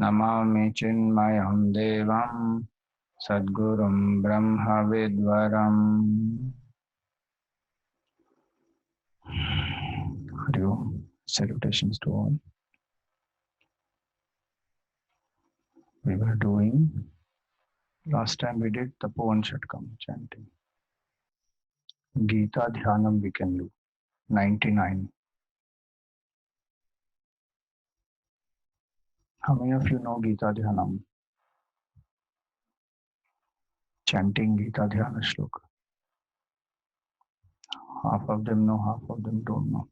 नमामि चिन्मयं देवं सद्गुरुं ब्रह्मविद्वरम्। Hari Om. Salutations to all. We were doing, last time we did Tapovan Shatkam chanting. Gita Dhyanam we can do, 99. How many of you know Gita Dhyanam? Chanting Gita Dhyana Shloka. Half of them know, half of them don't know.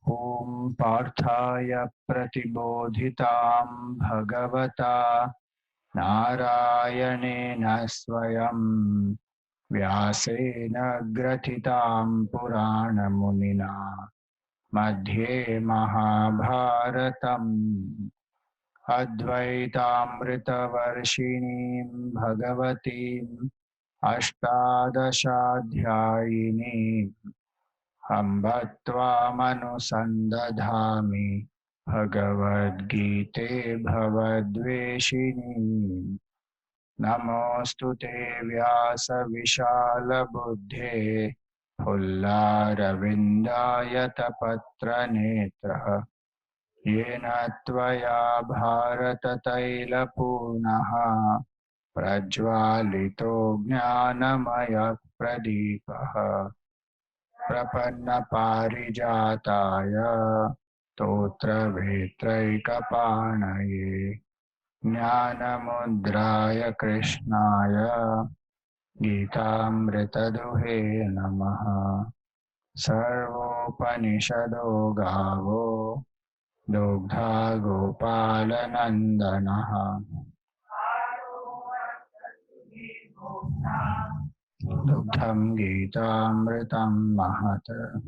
Om Parthaya Pratibodhitam Bhagavata Narayanena Swayam Vyasena Gratitam Purana Munina Madhye Mahabharatam Advaitaamritavarshiniim Bhagavatim Ashtadashaadhyayiniim Amba Tvāmanusandadhāmi Bhagavad-gīte Bhavadveshiniim Namostu te Vyasa Vishala Buddhe Pullara-vindāyata-patra netraha Yena tvaya bharatatailapurnaha prajvalito jnanamaya pradipaha prapanna parijataya totra vetraikapanaye jnanamudraya krishnaya Gitamritaduhe namaha Sarvopanishado gavo Dugdha Gopalanandanaha Dugdham Gitamritam Mahata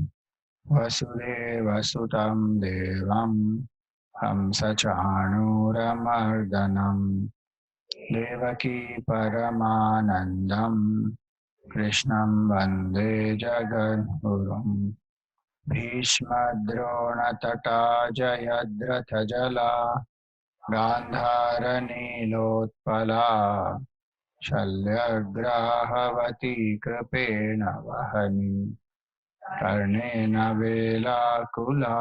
Vasudeva Sutam Devam Hamsachanuramardanam Devaki Paramanandam Krishnam Vande Jagadgurum Bhishmadronatata Jayadratha Gandharanilotpala Shalyagrahavati Kripena Vahani Karnena Velakula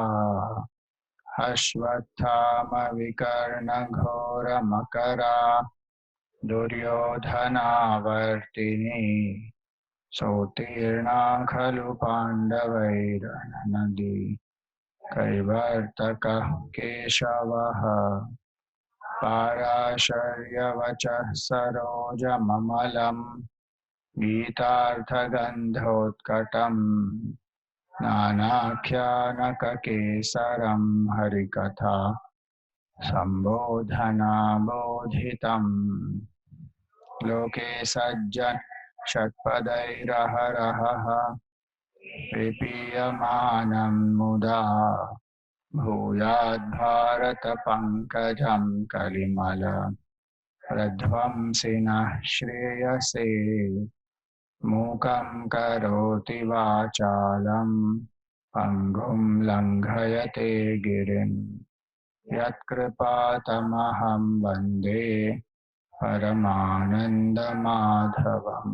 Ashvathama Vikarna Ghora Makara Duryodhana Vartini Sotirna Khalu Pandavairana Kaivartaka Keshavaha Parasharyavachah Saroja Mamalam Gitarthagandhotkatam Nanakyanaka Kesaram Harikatha Sambodhana Bodhitam Loke Sajjan Shatpadairaharaha Vipiyamanam Muda Bhuyad Bharata Pankajam Kalimala Pradvamsina Shreyase Mukam Karoti Vachalam Pangum Langhayate Girim Yatkripatamaham Vande Paramananda Madhavam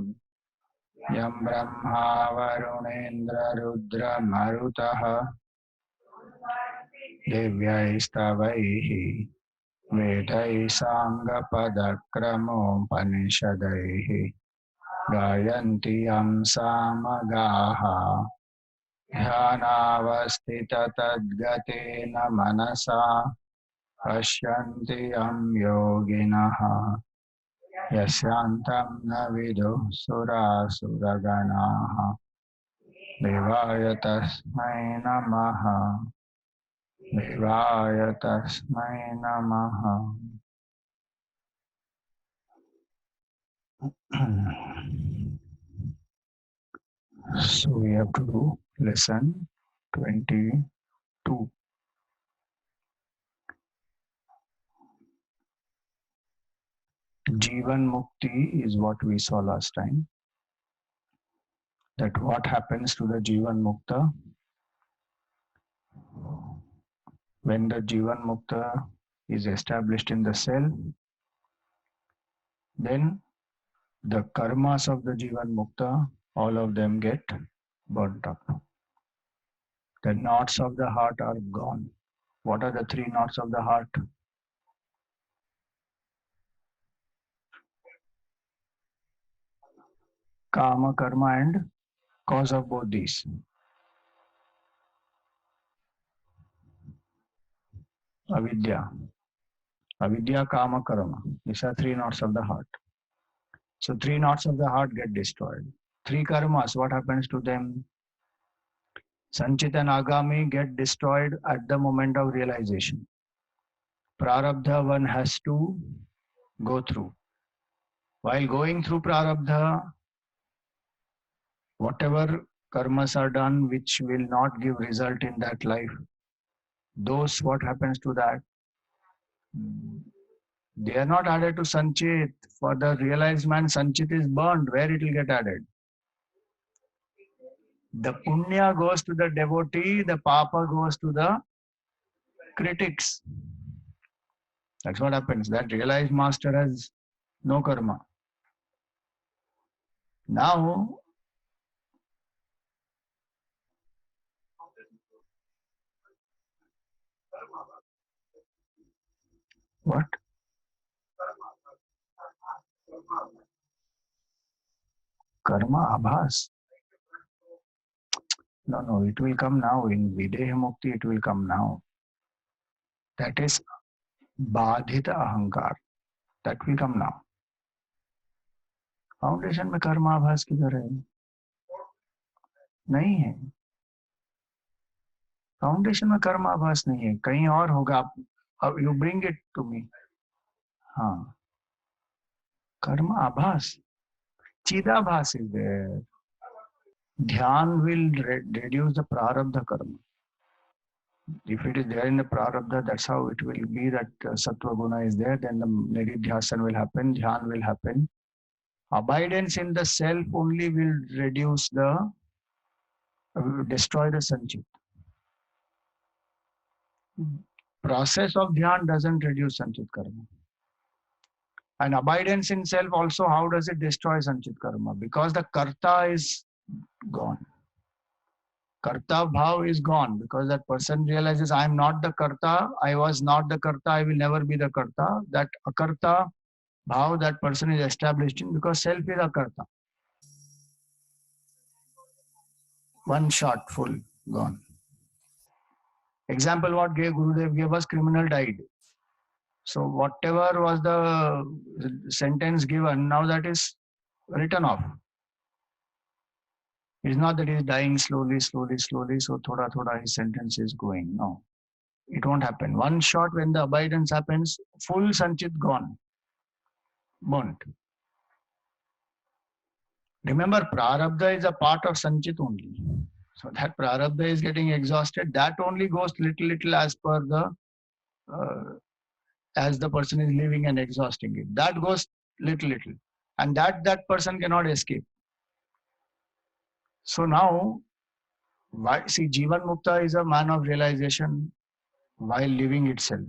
Yam Brahma Varunendra Rudra Marutaha Divyaistavaihi Vedai Sangapadakramom Panishadaihi Gayanti Yam Samagaha Dhyanavastita Tadgatena Manasa Pashyanti Yam Yoginaha Yasyantam Navidu Sura Suraganaha Devaya Tasmai Namaha Devaya Tasmai Namaha. So we have to do lesson 22. Jivan Mukti is what we saw last time. That what happens to the Jivan Mukta When the Jivan Mukta is established in the self, then the karmas of the Jivan Mukta, all of them get burnt up. The knots of the heart are gone. What are the three knots of the heart? Kama, karma, and cause of both these. Avidya. Avidya, kama, karma. These are three knots of the heart. So three knots of the heart get destroyed. Three karmas, what happens to them? Sanchit and Agami get destroyed at the moment of realization. Prarabdha one has to go through. While going through Prarabdha, whatever karmas are done which will not give result in that life, those what happens to that? They are not added to Sanchit. For the realized man, Sanchit is burned. Where it will get added? The punya goes to the devotee, the papa goes to the critics. That's what happens. That realized master has no karma. Now, what? Karma abhas. No, no, it will come now. In Videha Mukti, it will come now. That is Badhita Ahankar. That will come now. Foundation में कर्म आभास किधर है? नहीं है. Foundation में कर्म आभास नहीं है, कहीं और होगा. You bring it to me. हाँ, कर्म आभास, चिदाभास is there. Dhyan will reduce the prarabdha karma. If it is there in the prarabdha, that's how it will be that sattva guna is there, then the nididhyasan will happen, dhyan will happen. Abidance in the self only will reduce the, destroy the sanchit. Process of dhyan doesn't reduce sanchit karma. And abidance in self also, how does it destroy sanchit karma? Because the karta is gone. Karta bhav is gone because that person realizes I am not the karta, I was not the karta, I will never be the karta. That akarta bhav that person is established in because self is akarta. One shot, full, gone. Example what Gurudev gave us, criminal died. So whatever was the sentence given, now that is written off. It's not that he's dying slowly, so thoda thoda his sentence is going. No, it won't happen. One shot when the abidance happens, full sanchit gone, burnt. Remember, prarabdha is a part of sanchit only. So that prarabdha is getting exhausted. That only goes little as per the as the person is living and exhausting it. That goes little, and that person cannot escape. So now, why see Jivan Mukta is a man of realization while living itself.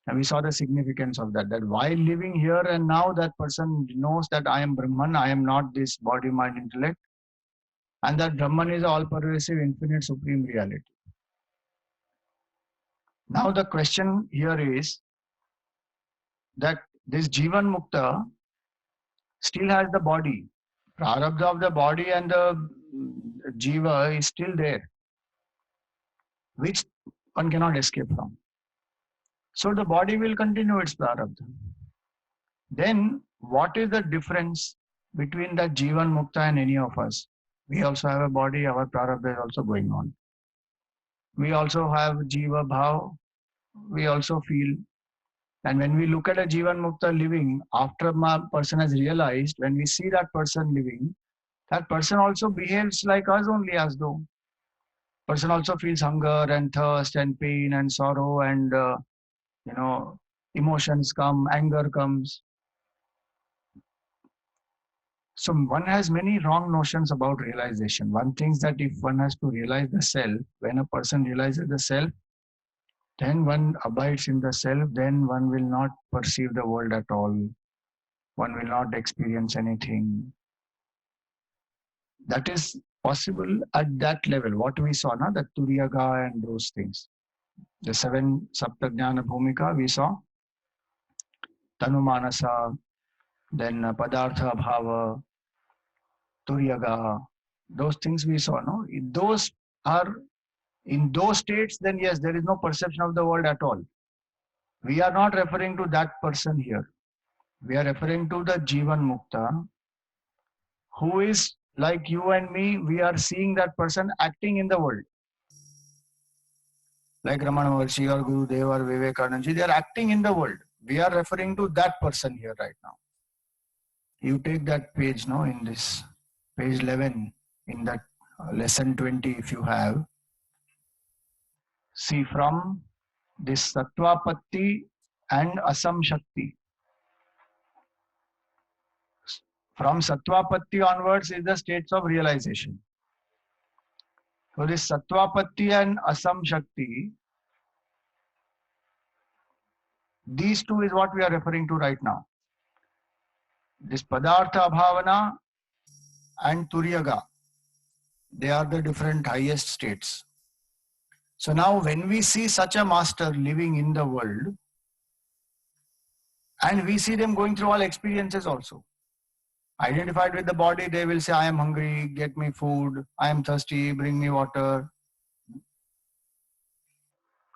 And we saw the significance of that, that while living here and now, that person knows that I am Brahman, I am not this body, mind, intellect, and that Brahman is all-pervasive, infinite, supreme reality. Now the question here is that this Jivan Mukta still has the body. Prarabdha of the body and the Jiva is still there, which one cannot escape from. So the body will continue its prarabdha. Then what is the difference between the Jivan Mukta and any of us? We also have a body, our prarabdha is also going on. We also have Jiva Bhav, we also feel. And when we look at a Jivan Mukta living, after a person has realized, when we see that person living, that person also behaves like us only, as though. Person also feels hunger and thirst and pain and sorrow and emotions come, anger comes. So one has many wrong notions about realization. One thinks that if one has to realize the self, when a person realizes the self, then one abides in the self, then one will not perceive the world at all. One will not experience anything. That is possible at that level. What we saw, na, the Turiyaga and those things. The seven Saptajnana Bhumika we saw. Tanumanasa, then Padartha Bhava, Turiyaga. Those things we saw, no? If those are in those states, then yes, there is no perception of the world at all. We are not referring to that person here. We are referring to the Jivan Mukta, who is like you and me. We are seeing that person acting in the world. Like Ramana Maharshi or Guru Dev or Vivekananda, they are acting in the world. We are referring to that person here right now. You take that page, no, in this page 11, in that lesson 20, if you have. See, from this Sattvapatti and Asam Shakti. From Sattvapatti onwards is the states of realization. So this Sattvapatti and Asam Shakti, these two is what we are referring to right now. This Padartha Bhavana and Turiyaga, they are the different highest states. So now when we see such a master living in the world, and we see them going through all experiences also. Identified with the body, they will say, I am hungry, get me food. I am thirsty, bring me water.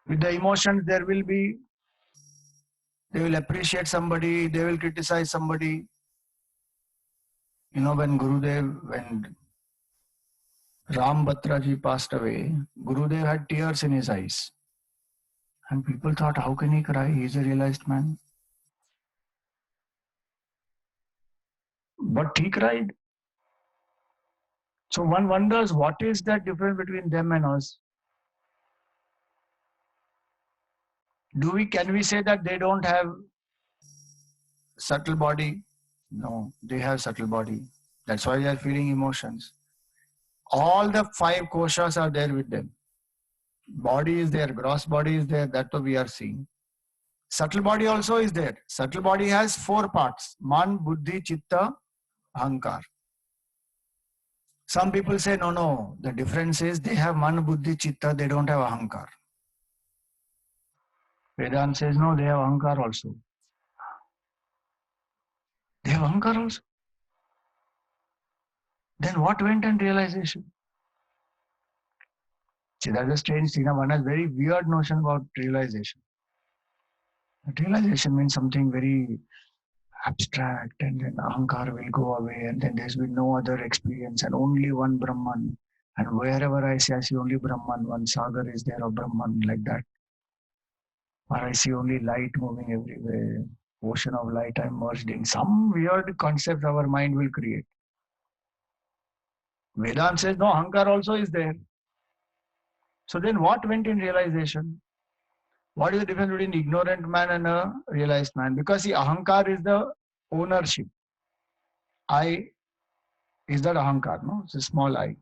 With the emotions, there will be, they will appreciate somebody, they will criticize somebody. You know, when Ram Batraji passed away, Gurudev had tears in his eyes. And people thought, how can he cry? He is a realized man. But he cried. So one wonders, what is that difference between them and us? Can we say that they don't have subtle body? No, they have subtle body. That's why they are feeling emotions. All the five koshas are there with them. Body is there, gross body is there, that we are seeing. Subtle body also is there. Subtle body has four parts: Man, Buddhi, Chitta, Ahankar. Some people say, no, the difference is they have Man, Buddhi, Chitta, they don't have Ahankar. Vedanta says, no, they have Ahankar also. They have Ahankar also. Then what went in realization? See, that's a strange thing. One has very weird notion about realization. Realization means something very abstract, and then Ahankar will go away, and then there's been no other experience, and only one Brahman. And wherever I see only Brahman. One Sagar is there of Brahman, like that. Or I see only light moving everywhere. Ocean of light I'm merged in. Some weird concept our mind will create. Vedanta says, no, Ahankar also is there. So then what went in realization? What is the difference between ignorant man and a realized man? Because see, Ahankar is the ownership. I is that Ahankar, no? It's a small I.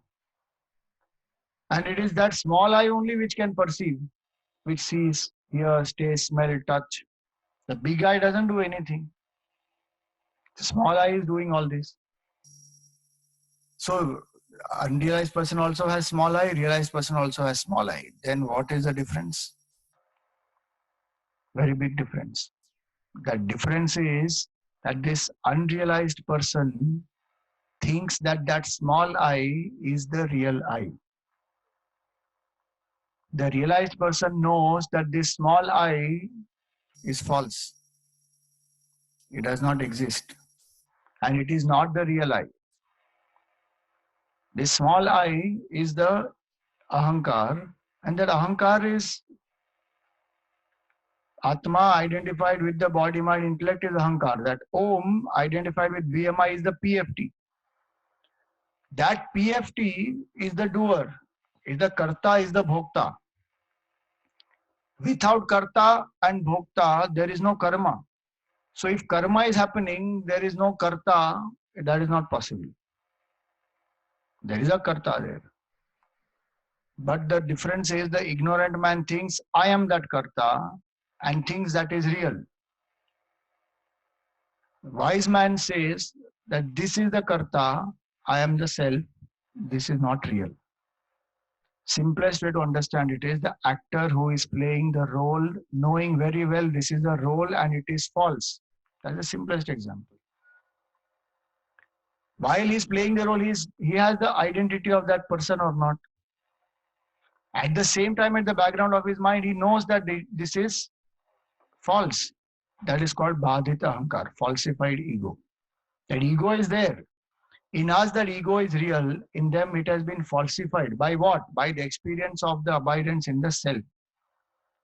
And it is that small I only which can perceive, which sees, hears, tastes, smell, touch. The big I doesn't do anything. The small I is doing all this. So unrealized person also has small I, realized person also has small I. Then what is the difference? Very big difference. The difference is that this unrealized person thinks that that small I is the real I. The realized person knows that this small I is false. It does not exist. And it is not the real I. This small I is the Ahankar, and that Ahankar is Atma identified with the body, mind, intellect is Ahankar. That Om identified with BMI is the PFT. That PFT is the doer, is the Karta, is the Bhokta. Without Karta and Bhokta, there is no karma. So if karma is happening, there is no Karta, that is not possible. There is a Karta there. But the difference is the ignorant man thinks I am that karta and thinks that is real. Wise man says that this is the karta, I am the self, this is not real. Simplest way to understand it is the actor who is playing the role knowing very well this is the role and it is false. That's the simplest example. While he's playing the role, he has the identity of that person or not. At the same time, at the background of his mind, he knows that this is false. That is called Badhita Ahankar, falsified ego. That ego is there. In us, that ego is real. In them, it has been falsified. By what? By the experience of the abidance in the self.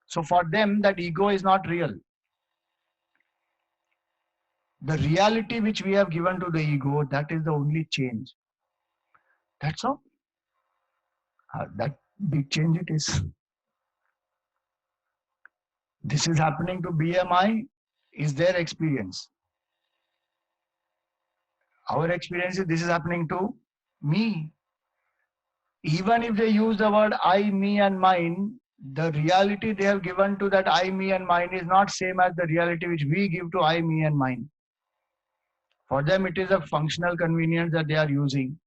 So for them, that ego is not real. The reality which we have given to the ego, that is the only change. That's all. That big change it is. This is happening to BMI is their experience. Our experience is this is happening to me. Even if they use the word I, me and mine, the reality they have given to that I, me and mine is not same as the reality which we give to I, me and mine. For them, it is a functional convenience that they are using.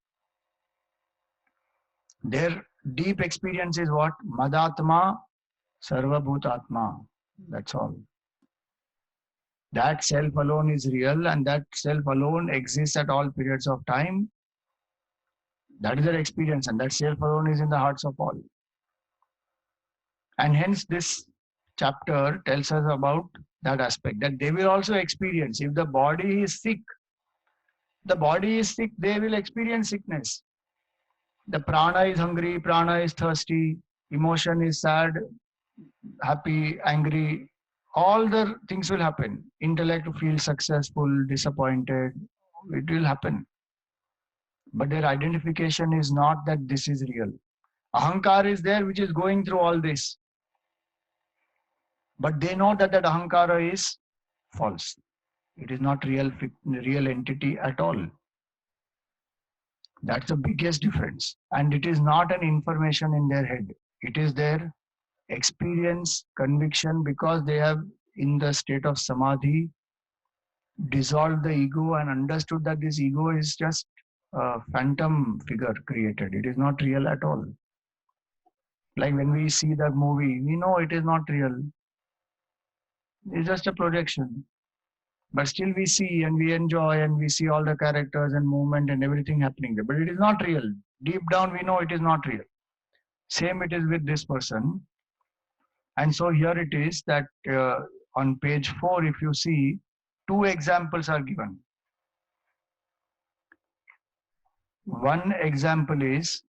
Their deep experience is what? Madatma Sarvabhutatma. That's all. That self alone is real and that self alone exists at all periods of time. That is their experience and that self alone is in the hearts of all. And hence this chapter tells us about that aspect that they will also experience. If the body is sick, they will experience sickness. The prana is hungry, prana is thirsty, emotion is sad, happy, angry. All the things will happen. Intellect feels successful, disappointed. It will happen. But their identification is not that this is real. Ahankar is there, which is going through all this. But they know that that Ahankara is false. It is not real entity at all. That's the biggest difference. And it is not an information in their head. It is their experience, conviction, because they have, in the state of samadhi, dissolved the ego and understood that this ego is just a phantom figure created. It is not real at all. Like when we see that movie, we know it is not real. It's just a projection. But still we see and we enjoy and we see all the characters and movement and everything happening there. But it is not real. Deep down we know it is not real. Same it is with this person. And so here it is that on page 4, if you see, 2 examples are given. One example is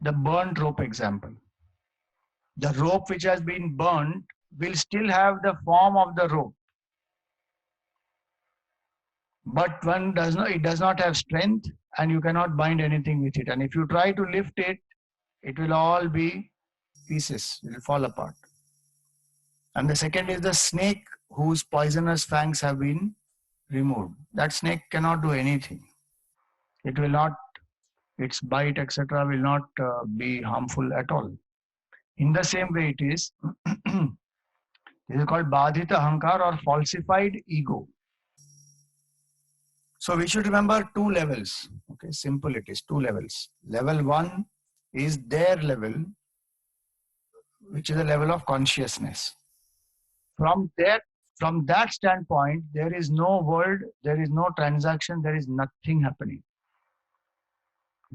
the burnt rope example. The rope which has been burnt will still have the form of the rope. But it does not have strength and you cannot bind anything with it. And if you try to lift it, it will all be pieces, it will fall apart. And the second is the snake whose poisonous fangs have been removed. That snake cannot do anything. It will not, its bite, etc., will not be harmful at all. In the same way it is, this is called Badhita Ahankar or falsified ego. So we should remember 2 levels. Okay, simple it is, 2 levels. Level 1 is their level, which is a level of consciousness. From that standpoint, there is no world, there is no transaction, there is nothing happening.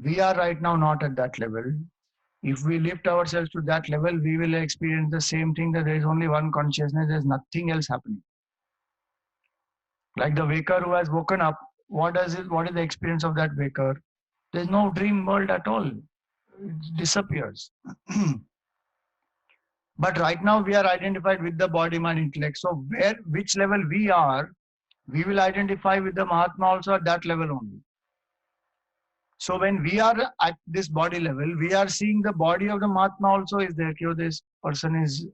We are right now not at that level. If we lift ourselves to that level, we will experience the same thing, that there is only one consciousness, there is nothing else happening. Like the waker who has woken up, what is the experience of that waker? There is no dream world at all. It disappears. But right now we are identified with the body, mind, intellect. So which level we are, we will identify with the Mahatma also at that level only. So when we are at this body level, we are seeing the body of the Mahatma also is there. This person is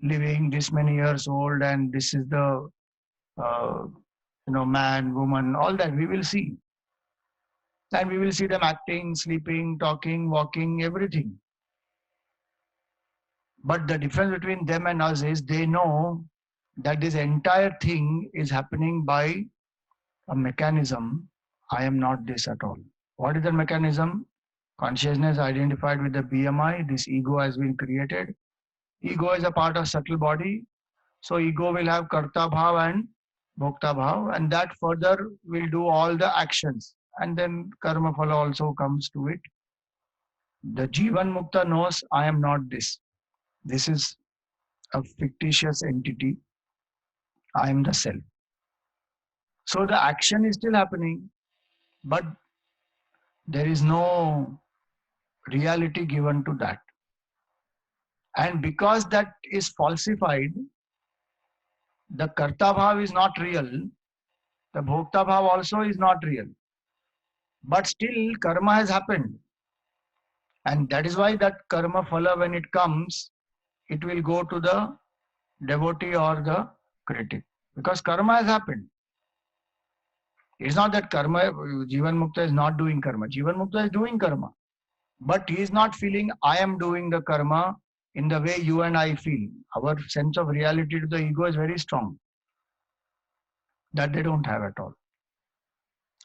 living this many years old and this is the man, woman, all that we will see. And we will see them acting, sleeping, talking, walking, everything. But the difference between them and us is they know that this entire thing is happening by a mechanism. I am not this at all. What is the mechanism? Consciousness identified with the BMI. This ego has been created. Ego is a part of subtle body. So ego will have karta bhav and bhokta bhav, and that further will do all the actions. And then karma phala also comes to it. The Jivan Mukta knows I am not this. This is a fictitious entity. I am the self. So the action is still happening, but there is no reality given to that. And because that is falsified, the karta bhav is not real, the bhokta bhav also is not real. But still karma has happened. And that is why that karma phala, when it comes, it will go to the devotee or the critic. Because karma has happened. It's not that karma, Jivan Mukta is not doing karma. Jivan Mukta is doing karma. But he is not feeling I am doing the karma in the way you and I feel. Our sense of reality to the ego is very strong. That they don't have at all.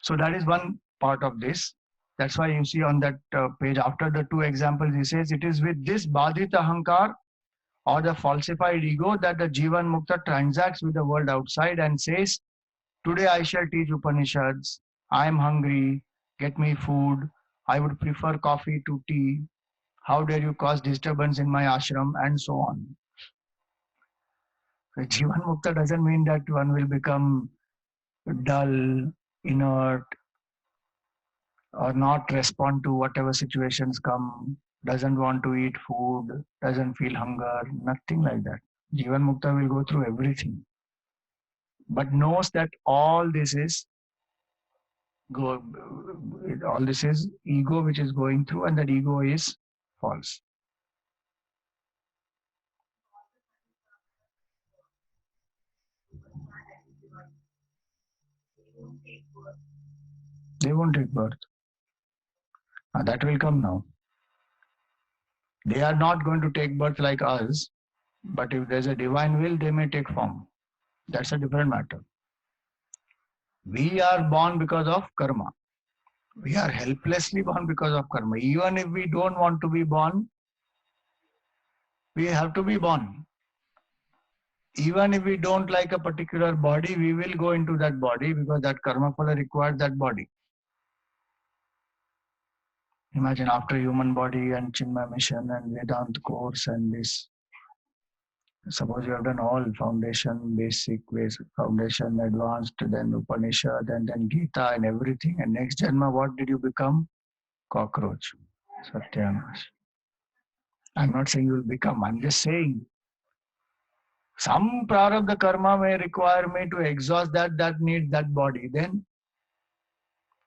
So that is one part of this. That's why you see on that page after the two examples, he says it is with this badhita ahankar or the falsified ego that the Jivan Mukta transacts with the world outside and says, today I shall teach Upanishads. I am hungry. Get me food. I would prefer coffee to tea. How dare you cause disturbance in my ashram, and so on. So Jivan Mukta doesn't mean that one will become dull, inert, or not respond to whatever situations come, doesn't want to eat food, doesn't feel hunger, nothing like that. Jivan Mukta will go through everything, but knows that all this is ego which is going through, and that ego is false. They won't take birth. That will come now. They are not going to take birth like us, but if there's a divine will, they may take form. That's a different matter. We are born because of karma. We are helplessly born because of karma. Even if we don't want to be born, we have to be born. Even if we don't like a particular body, we will go into that body because that karma phala requires that body. Imagine after human body and Chinmaya mission and Vedanta course and this. Suppose you have done all foundation, basic, foundation, advanced, then Upanishad, and then Gita and everything. And next Janma, what did you become? Cockroach. Satyanash. I'm not saying you will become, I'm just saying some prarabdha karma may require me to exhaust that needs that body. Then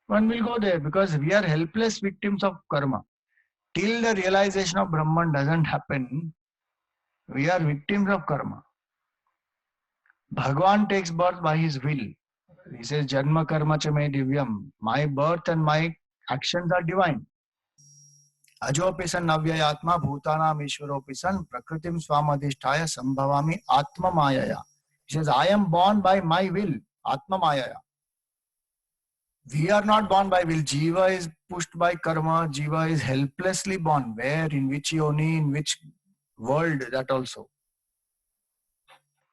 one will go there because we are helpless victims of karma. Till the realization of Brahman doesn't happen, we are victims of karma. Bhagavan takes birth by his will. He says, Janma karma cha me divyam. My birth and my actions are divine. Ajopisan navyayatma bhutanam ishwaropisan prakritim swamadhisthaya sambhavami atma mayaya. He says, I am born by my will, atma mayaya. We are not born by will. Jiva is pushed by karma. Jiva is helplessly born. Where, in which yoni, in which world, that also.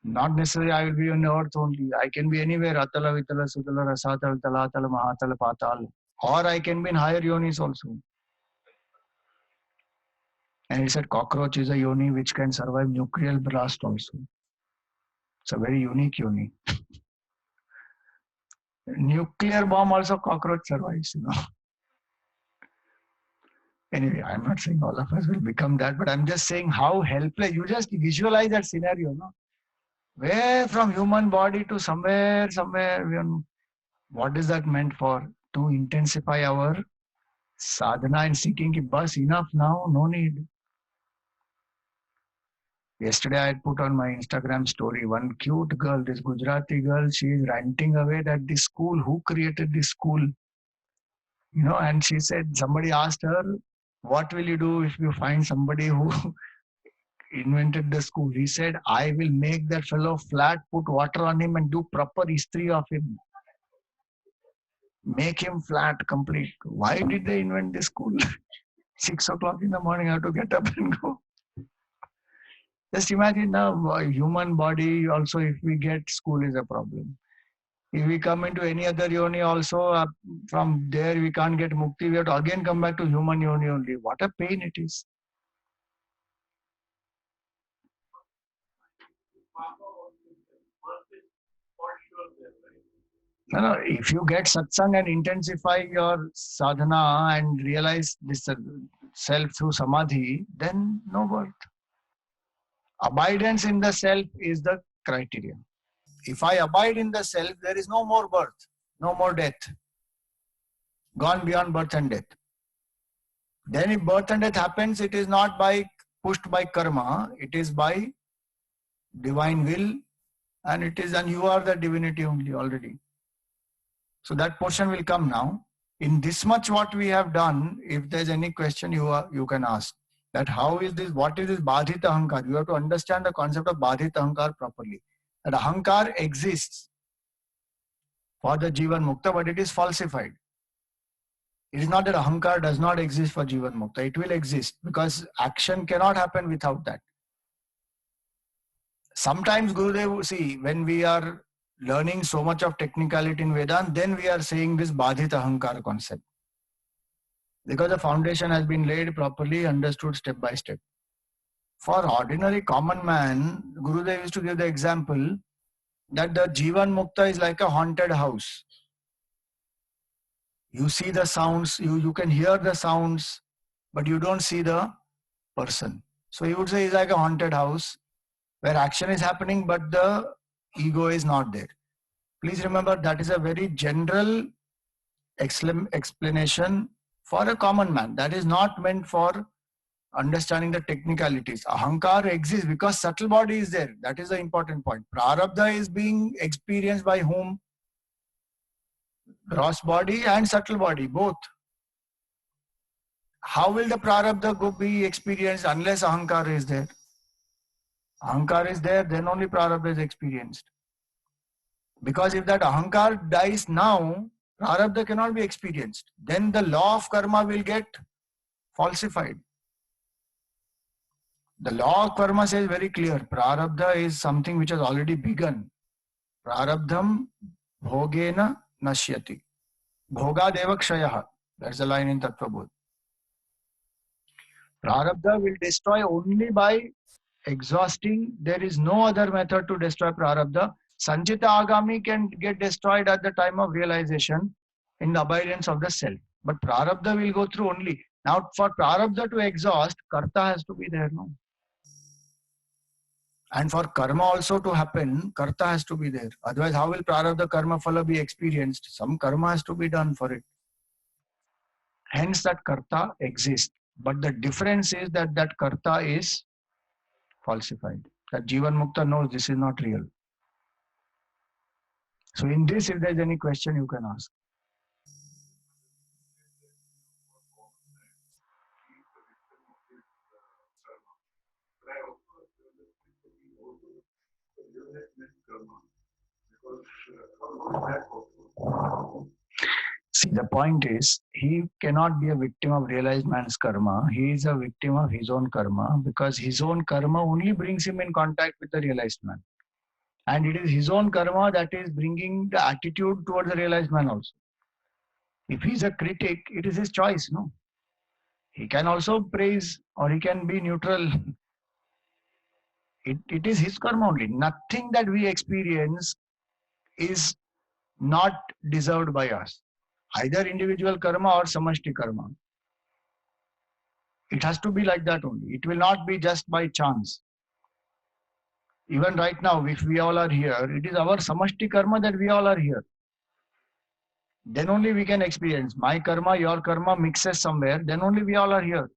Not necessarily I will be on earth only. I can be anywhere. Atala, Vitala, Sudala, Rasatala, Talatala, Mahatala, Patal. Or I can be in higher yonis also. And he said cockroach is a yoni which can survive nuclear blast also. It's a very unique yoni. Nuclear bomb also cockroach survives, Anyway, I'm not saying all of us will become that, but I'm just saying how helpless. You just visualize that scenario, Where from human body to somewhere, what is that meant for? To intensify our sadhana and seeking ki bus enough now, no need. Yesterday I had put on my Instagram story, one cute girl, this Gujarati girl, she is ranting away that this school, who created this school? And she said, somebody asked her, what will you do if you find somebody who invented the school? He said, I will make that fellow flat, put water on him and do proper history of him. Make him flat, complete. Why did they invent this school? 6 o'clock in the morning, I have to get up and go. Just imagine now, human body also, if we get school is a problem. If we come into any other yoni also, from there we can't get mukti. We have to again come back to human yoni only. What a pain it is. No, if you get satsang and intensify your sadhana and realize this self through samadhi, then no birth. Abidance in the self is the criteria. If I abide in the self, there is no more birth, no more death. Gone beyond birth and death. Then if birth and death happens, it is not pushed by karma, it is by divine will, and you are the divinity only already. So that portion will come now. In this much what we have done, if there's any question you can ask. That how is this, what is this Badhita Ahankar? You have to understand the concept of Badhita Ahankar properly. That Ahankar exists for the Jivan Mukta, but it is falsified. It is not that Ahankar does not exist for Jivan Mukta. It will exist because action cannot happen without that. Sometimes Gurudev, see, when we are learning so much of technicality in Vedanta, then we are saying this Badhita Ahankar concept. Because the foundation has been laid properly, understood step by step. For ordinary common man, Gurudev used to give the example that the Jivan Mukta is like a haunted house. You see the sounds, you can hear the sounds, but you don't see the person. So he would say it's like a haunted house where action is happening, but the ego is not there. Please remember that is a very general explanation for a common man. That is not meant for understanding the technicalities. Ahankar exists because subtle body is there. That is the important point. Prarabdha is being experienced by whom? Gross body and subtle body, both. How will the Prarabdha be experienced unless Ahankar is there? Ahankar is there, then only Prarabdha is experienced. Because if that Ahankar dies now, Prarabdha cannot be experienced. Then the law of karma will get falsified. The law of karma says very clear, Prarabdha is something which has already begun. Prarabdham bhogena nashyati. Bhoga deva kshayaha. That's the line in Tattva Bodh. Prarabdha will destroy only by exhausting. There is no other method to destroy Prarabdha. Sanchita Agami can get destroyed at the time of realization in the abidance of the self. But Prarabdha will go through only. Now for Prarabdha to exhaust, Karta has to be there, no? And for karma also to happen, Karta has to be there. Otherwise, how will Prarabdha karma phala be experienced? Some karma has to be done for it. Hence that Karta exists. But the difference is that Karta is falsified. That Jivan Mukta knows this is not real. So in this, if there is any question, you can ask. See, the point is, he cannot be a victim of realized man's karma. He is a victim of his own karma because his own karma only brings him in contact with the realized man. And it is his own karma that is bringing the attitude towards the realized man also. If he is a critic, it is his choice, no? He can also praise or he can be neutral. It is his karma only. Nothing that we experience is not deserved by us. Either individual karma or samashti karma. It has to be like that only. It will not be just by chance. Even right now, if we all are here, it is our samashti karma that we all are here. Then only we can experience. My karma, your karma mixes somewhere, then only we all are here.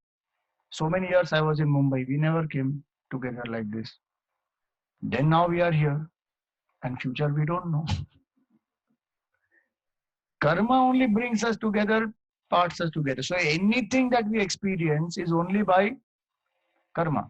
So many years I was in Mumbai. We never came together like this. Then now we are here. And future we don't know. Karma only brings us together parts us together. So anything that we experience is only by karma.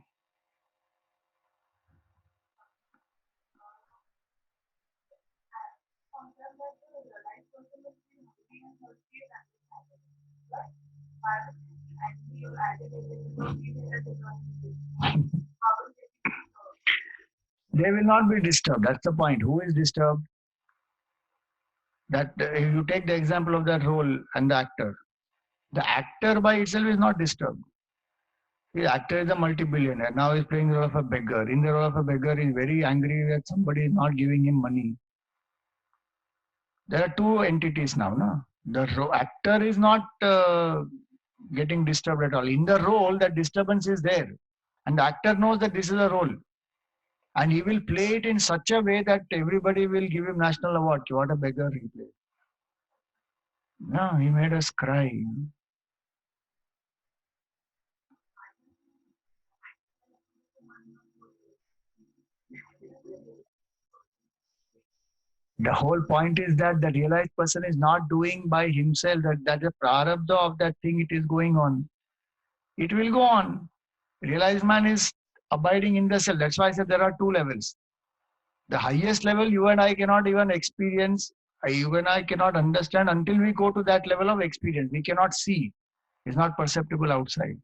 They will not be disturbed. That's the point. Who is disturbed? That if you take the example of that role and the actor by itself is not disturbed. The actor is a multi-billionaire. Now he's playing the role of a beggar. In the role of a beggar, he's very angry that somebody is not giving him money. There are two entities now. No? The actor is not getting disturbed at all. In the role, that disturbance is there. And the actor knows that this is a role. And he will play it in such a way that everybody will give him national award. What a beggar he played. No, he made us cry. The whole point is that the realized person is not doing by himself, that the prarabdha of that thing, it is going on. It will go on. Realized man is abiding in the self. That's why I said there are two levels. The highest level you and I cannot even experience, you and I cannot understand until we go to that level of experience. We cannot see. It's not perceptible outside.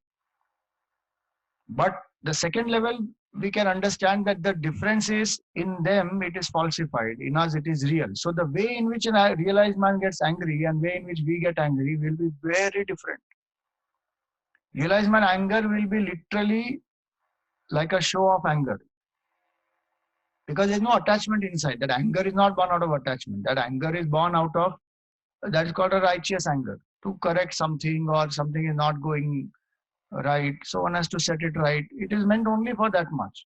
But the second level, we can understand that the difference is in them, it is falsified. In us, it is real. So the way in which a realized man gets angry and way in which we get angry will be very different. Realized man anger will be literally like a show of anger. Because there's no attachment inside. That anger is not born out of attachment. That anger is born out of, that is called a righteous anger. To correct something or something is not going right, so one has to set it right. It is meant only for that much.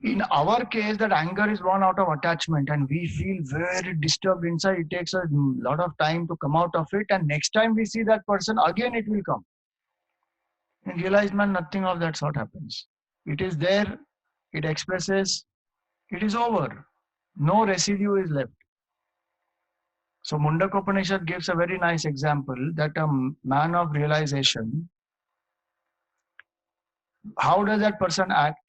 In our case, that anger is born out of attachment and we feel very disturbed inside. It takes a lot of time to come out of it, and next time we see that person, again it will come. And realize, man, nothing of that sort happens. It is there, it expresses, it is over. No residue is left. So Mundaka Upanishad gives a very nice example that a man of realization, how does that person act?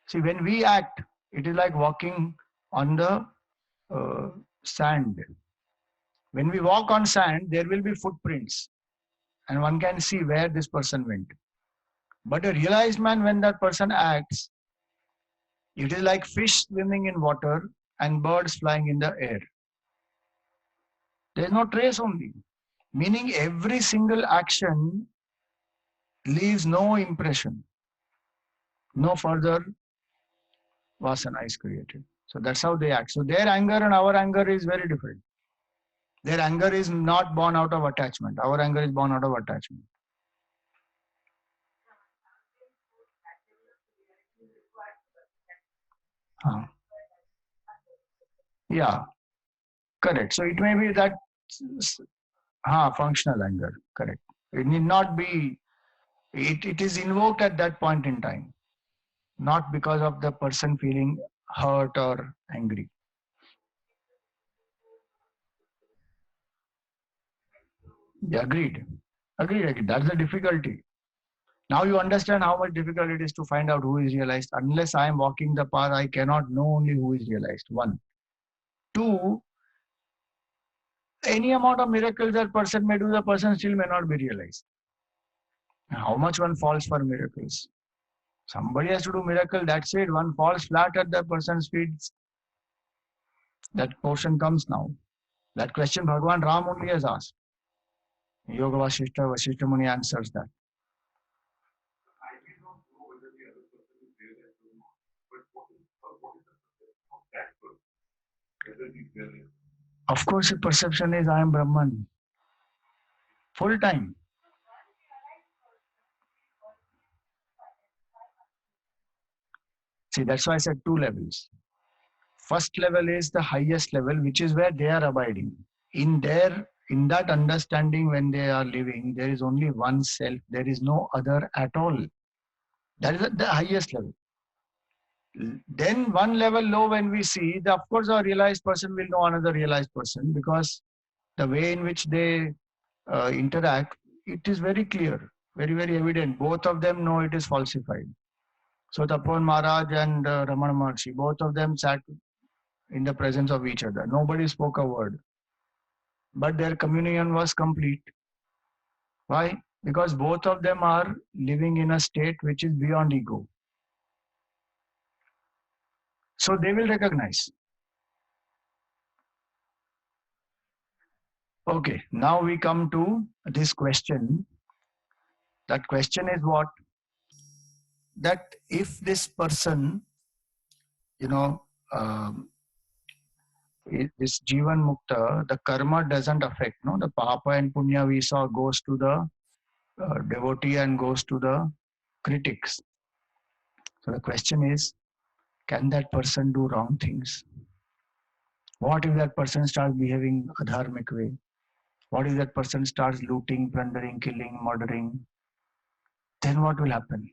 See, when we act, it is like walking on the sand. When we walk on sand, there will be footprints and one can see where this person went. But a realized man, when that person acts, it is like fish swimming in water and birds flying in the air. There is no trace only. Meaning every single action leaves no impression. No further vasana is created. So that's how they act. So their anger and our anger is very different. Their anger is not born out of attachment. Our anger is born out of attachment. Yeah, correct. So it may be that functional anger, correct. It need not be, it is invoked at that point in time, not because of the person feeling hurt or angry. Yeah, agreed. Agreed. That's the difficulty. Now you understand how much difficult it is to find out who is realized. Unless I am walking the path, I cannot know only who is realized. One. Two, any amount of miracles that person may do, the person still may not be realized. How much one falls for miracles? Somebody has to do miracle, that's it. One falls flat at the person's feet. That portion comes now. That question Bhagavan Ram only has asked. Yoga Vasishta Muni answers that. Of course, the perception is I am Brahman. Full time. See, that's why I said two levels. First level is the highest level, which is where they are abiding. In that understanding, when they are living, there is only one self. There is no other at all. That is the highest level. Then one level low, when we see, of course, our realized person will know another realized person, because the way in which they interact, it is very clear, very, very evident. Both of them know it is falsified. So Tapan Maharaj and Ramana Maharshi, both of them sat in the presence of each other. Nobody spoke a word. But their communion was complete. Why? Because both of them are living in a state which is beyond ego. So they will recognize. Okay, now we come to this question. That question is what? That if this person, you know, this Jivan Mukta, the karma doesn't affect, no? The Papa and Punya we saw goes to the devotee and goes to the critics. So the question is, can that person do wrong things? What if that person starts behaving adharmic way? What if that person starts looting, plundering, killing, murdering? Then what will happen?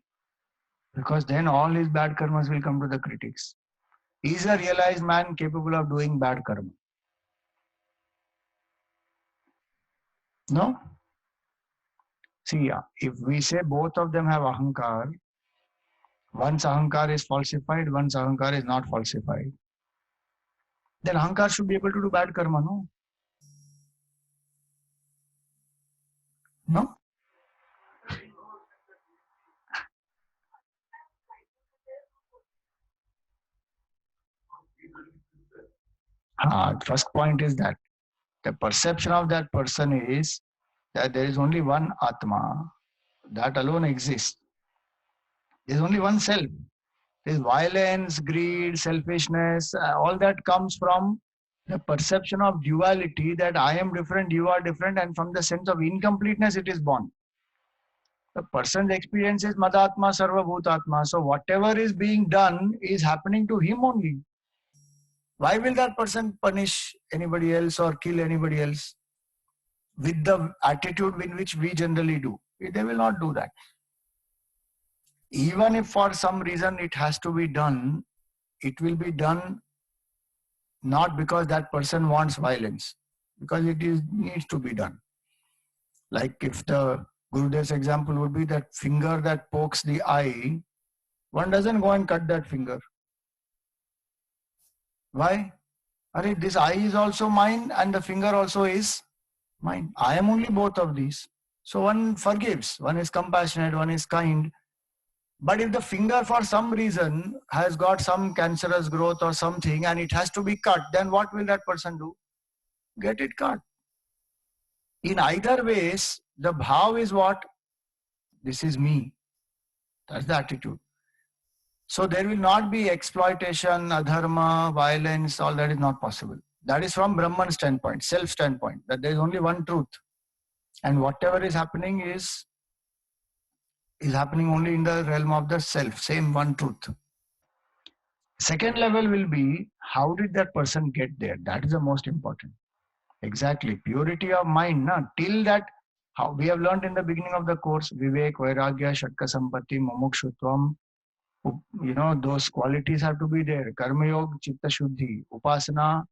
Because then all his bad karmas will come to the critics. Is a realized man capable of doing bad karma? No? See, if we say both of them have ahankar, one's ahankar is falsified, one's ahankar is not falsified, then ahankar should be able to do bad karma, no? No? First point is that the perception of that person is that there is only one Atma, that alone exists. There is only one self. There is violence, greed, selfishness, all that comes from the perception of duality, that I am different, you are different, and from the sense of incompleteness it is born. The person's experience is Madatma Sarva Bhutatma. So whatever is being done is happening to him only. Why will that person punish anybody else or kill anybody else with the attitude in which we generally do? They will not do that. Even if for some reason it has to be done, it will be done not because that person wants violence, because it needs to be done. Like if the Gurudev's example would be that finger that pokes the eye, one doesn't go and cut that finger. Why? This eye is also mine and the finger also is mine. I am only both of these. So one forgives, one is compassionate, one is kind. But if the finger for some reason has got some cancerous growth or something and it has to be cut, then what will that person do? Get it cut. In either ways, the bhav is what? This is me. That's the attitude. So there will not be exploitation, adharma, violence, all that is not possible. That is from Brahman standpoint, self standpoint, that there is only one truth. And whatever is happening is happening only in the realm of the self, same one truth. Second level will be, how did that person get there? That is the most important. Exactly. Purity of mind. Till that, how we have learned in the beginning of the course, Vivek, Vairagya, Shatka Sampatti, Mumukshutvam, those qualities have to be there. Karma Yoga, Chitta Shuddhi, Upasana,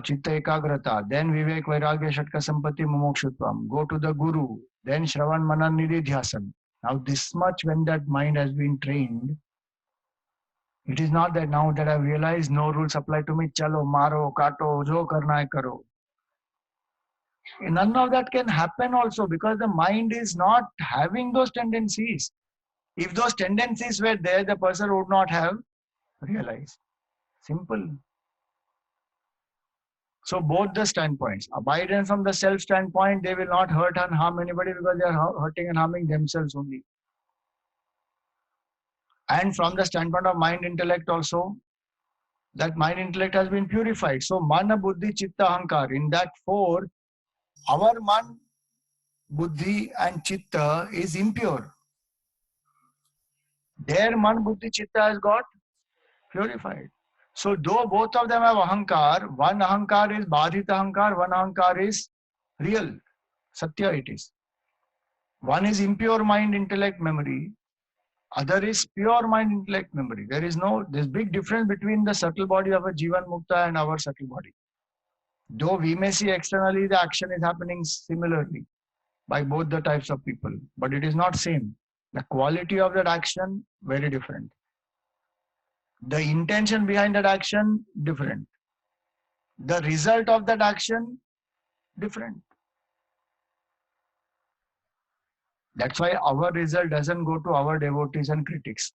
Chitta Ekagrata, then Vivek, Vairagya, Shatka Sampatti, Mumukshutvam. Go to the Guru, then Shravan, Manan, Nididhyasan. Now this much when that mind has been trained, it is not that now that I have realized no rules apply to me, chalo, maro, kato, jo karna hai karo. None of that can happen also because the mind is not having those tendencies. If those tendencies were there, the person would not have realized. Simple. So both the standpoints, abidance from the self standpoint, they will not hurt and harm anybody because they are hurting and harming themselves only. And from the standpoint of mind intellect also, that mind intellect has been purified. So mana, buddhi, chitta, ahankar. In that four, our man, buddhi and chitta is impure. Their man, buddhi, chitta has got purified. So though both of them have ahankar, one ahankar is badhit ahankar, one ahankar is real. Satya it is. One is impure mind, intellect, memory. Other is pure mind, intellect, memory. There's big difference between the subtle body of a Jivan Mukta and our subtle body. Though we may see externally the action is happening similarly by both the types of people, but it is not same. The quality of that action very different. The intention behind that action different. The result of that action different. That's why our result doesn't go to our devotees and critics.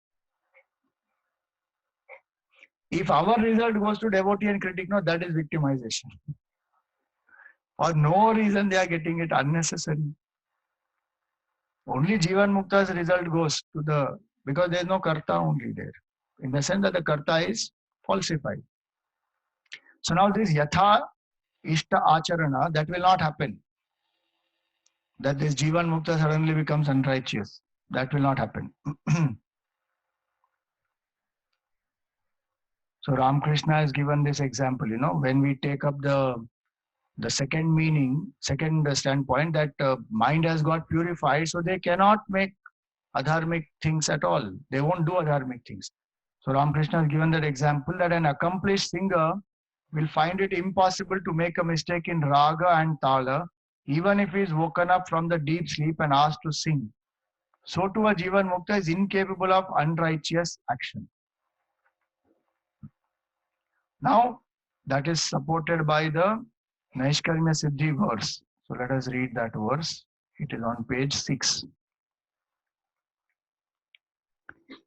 If our result goes to devotee and critic, no, that is victimization. For no reason they are getting it unnecessary. Only Jivan Mukta's result goes to the, because there is no karta only there. In the sense that the karta is falsified. So now this yatha ishta acharana, that will not happen. That this Jivan Mukta suddenly becomes unrighteous. That will not happen. So Ramakrishna has given this example, when we take up the second meaning, second standpoint, that mind has got purified, so they cannot make adharmic things at all. They won't do adharmic things. So Ramakrishna has given that example that an accomplished singer will find it impossible to make a mistake in raga and tala, even if he is woken up from the deep sleep and asked to sing. So too a Jivan Mukta is incapable of unrighteous action. Now, that is supported by the Naishkarmya Siddhi verse. So let us read that verse. It is on page 6.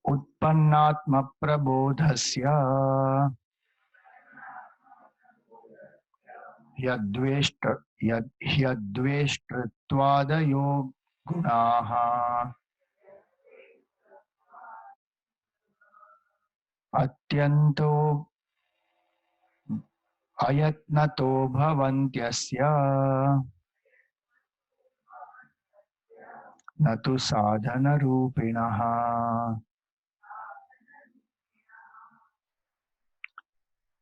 Utpannatma prabodhasya yadveshtrittvadayo gunaha atyanto ayatnato bhavantyasya natu sadhana rupinaha.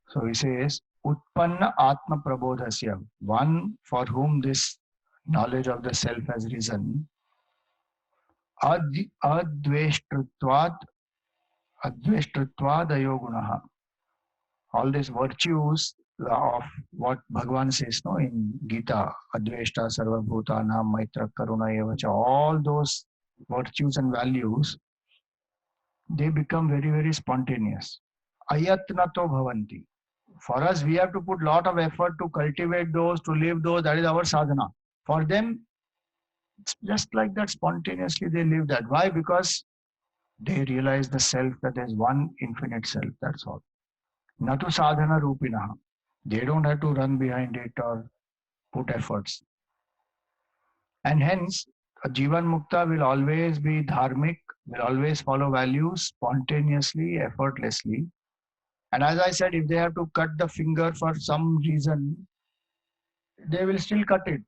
So he says, Utpanna Atma Prabodhasya, one for whom this knowledge of the self has risen, Adveshtritvad Ayogunaha. All these virtues of what Bhagavan says in Gita, Adveshta Sarva Bhutana Maitra Karuna Evacha, all those virtues and values, they become very, very spontaneous. Ayatnato bhavanti. For us, we have to put lot of effort to cultivate those, to live those. That is our sadhana. For them, it's just like that, spontaneously they live that. Why? Because they realize the self, that there is one infinite self. That's all. Natu sadhana rupinaha. They don't have to run behind it or put efforts. And hence, a Jivan Mukta will always be dharmic, will always follow values spontaneously, effortlessly. And as I said, if they have to cut the finger for some reason, they will still cut it.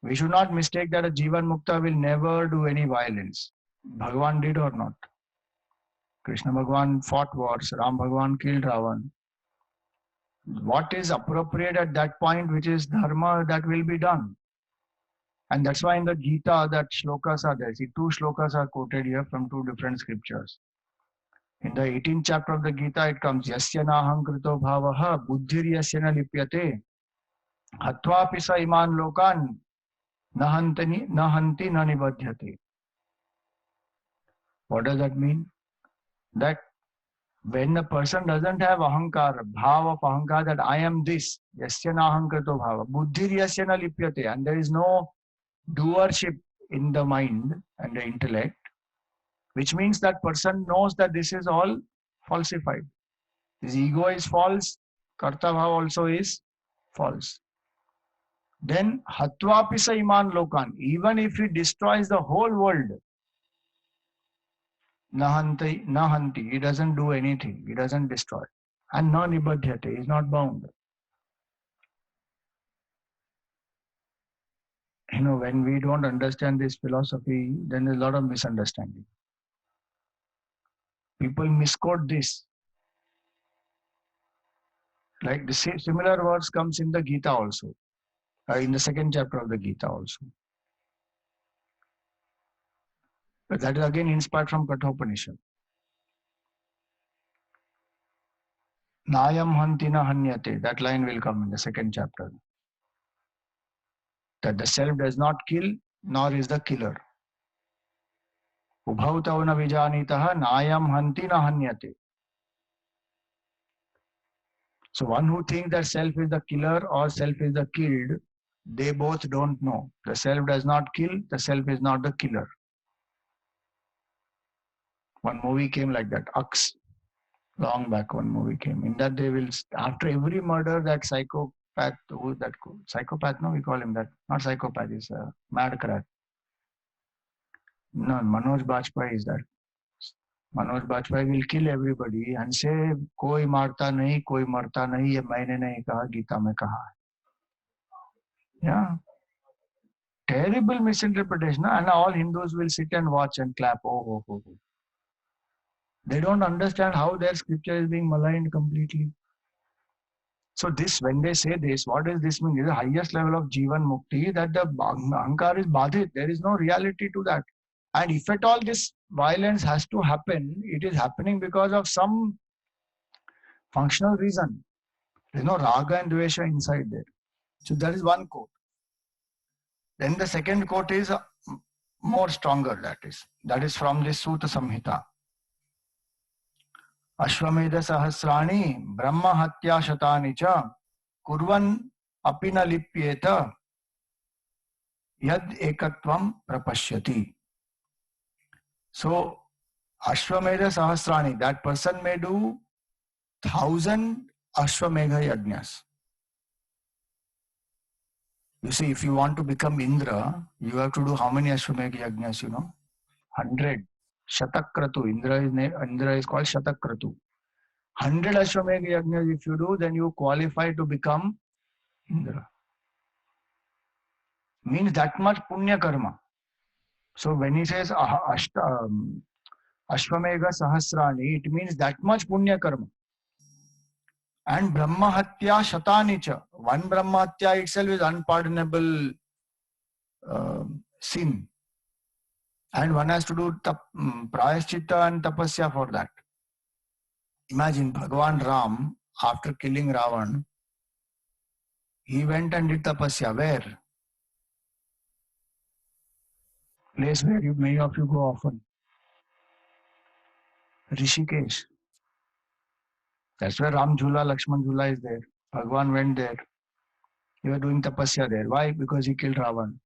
We should not mistake that a Jivan Mukta will never do any violence. Bhagavan did or not. Krishna Bhagavan fought wars. Ram Bhagavan killed Ravan. What is appropriate at that point, which is dharma, that will be done. And that's why in the Gita, that shlokas are there. See, two shlokas are quoted here from two different scriptures. In the 18th chapter of the Gita, it comes, Yasya nahankrito bhavaha buddhir yasya na lipyate hatvapi sa iman lokan nahanti na nibadhyate. What does that mean? That when a person doesn't have ahankar, bhava of ahankar, that I am this, yasya nahankrito bhava, buddhir yasya na lipyate, and there is no doership in the mind and the intellect, which means that person knows that this is all falsified. His ego is false, karta bhava also is false. Then hatvapisa iman lokan, even if he destroys the whole world, nahanti, he doesn't do anything, he doesn't destroy. And na nibadhyate, he is not bound. When we don't understand this philosophy, then there's a lot of misunderstanding. People misquote this. Like the similar words comes in the Gita also, in the second chapter of the Gita also. But that is again inspired from Kathopanishad. Nayam hanti na hanyate. That line will come in the second chapter. That the self does not kill, nor is the killer. Ubhau tau na vijanitaha nayam hanti na hanyate. So one who thinks that self is the killer or self is the killed, they both don't know. The self does not kill, the self is not the killer. One movie came like that, Ux. Long back one movie came. In that they will, after every murder, that psychopath, psychopath, no, we call him that. Not psychopath, he's a mad crack. No, Manoj Bajpayee is that. Manoj Bajpayee will kill everybody and say, koi marta nahi, koi marta nahi, ye maine nahi kaha, Gita mein kaha. Yeah. Terrible misinterpretation. And all Hindus will sit and watch and clap. Oh. They don't understand how their scripture is being maligned completely. So this, when they say this, what does this mean? This is the highest level of Jivan Mukti, that the Ahankar is badhit. There is no reality to that. And if at all this violence has to happen, it is happening because of some functional reason. There is no raga and dvesha inside there. So that is one quote. Then the second quote is more stronger, that is from this Sutta Samhita. Ashwamedha Sahasrani Brahma Hatya Shatani Cha Kurvan Apina Lipyeta Yad Ekatvam Prapashyati. So Ashwamedha Sahasrani, that person may do 1,000 Ashwamedha Yajnas. You see, if you want to become Indra, you have to do how many Ashwamedha Yajnas, 100. Shatakratu. Indra is called Shatakratu. 100 Ashwamedha Yajnas if you do, then you qualify to become Indra. Means that much Punya Karma. So when he says Ashwamedha Sahasrani, it means that much Punya Karma. And Brahma Hatya Shatanicha. One Brahma Hatya itself is unpardonable sin. And one has to do Prayaschitta and Tapasya for that. Imagine Bhagavan Ram, after killing Ravan, he went and did Tapasya. Where? Place where many of you go often. Rishikesh. That's where Ram Jhula, Lakshman Jhula is there. Bhagavan went there. He was doing Tapasya there. Why? Because he killed Ravan.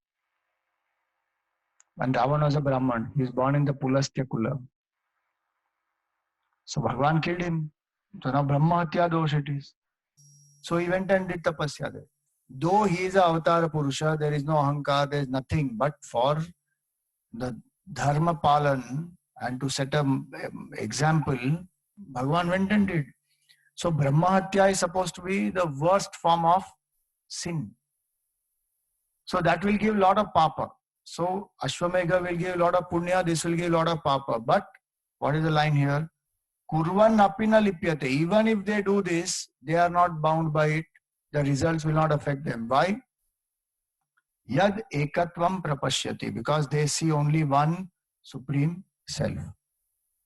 And Ravan was a Brahman. He was born in the Pulastya Kula. So Bhagavan killed him. So now Brahma Hatya dosh it is. So he went and did Tapasya there. Though he is a Avatara Purusha, there is no Ahankar, there is nothing. But for the Dharma Palan and to set an example, Bhagavan went and did. So Brahma Hatya is supposed to be the worst form of sin. So that will give a lot of papa. So Ashwamedha will give a lot of punya, this will give a lot of papa. But what is the line here? Kurvan apina lipyate. Even if they do this, they are not bound by it. The results will not affect them. Why? Yad ekatvam prapashyati. Because they see only one supreme self.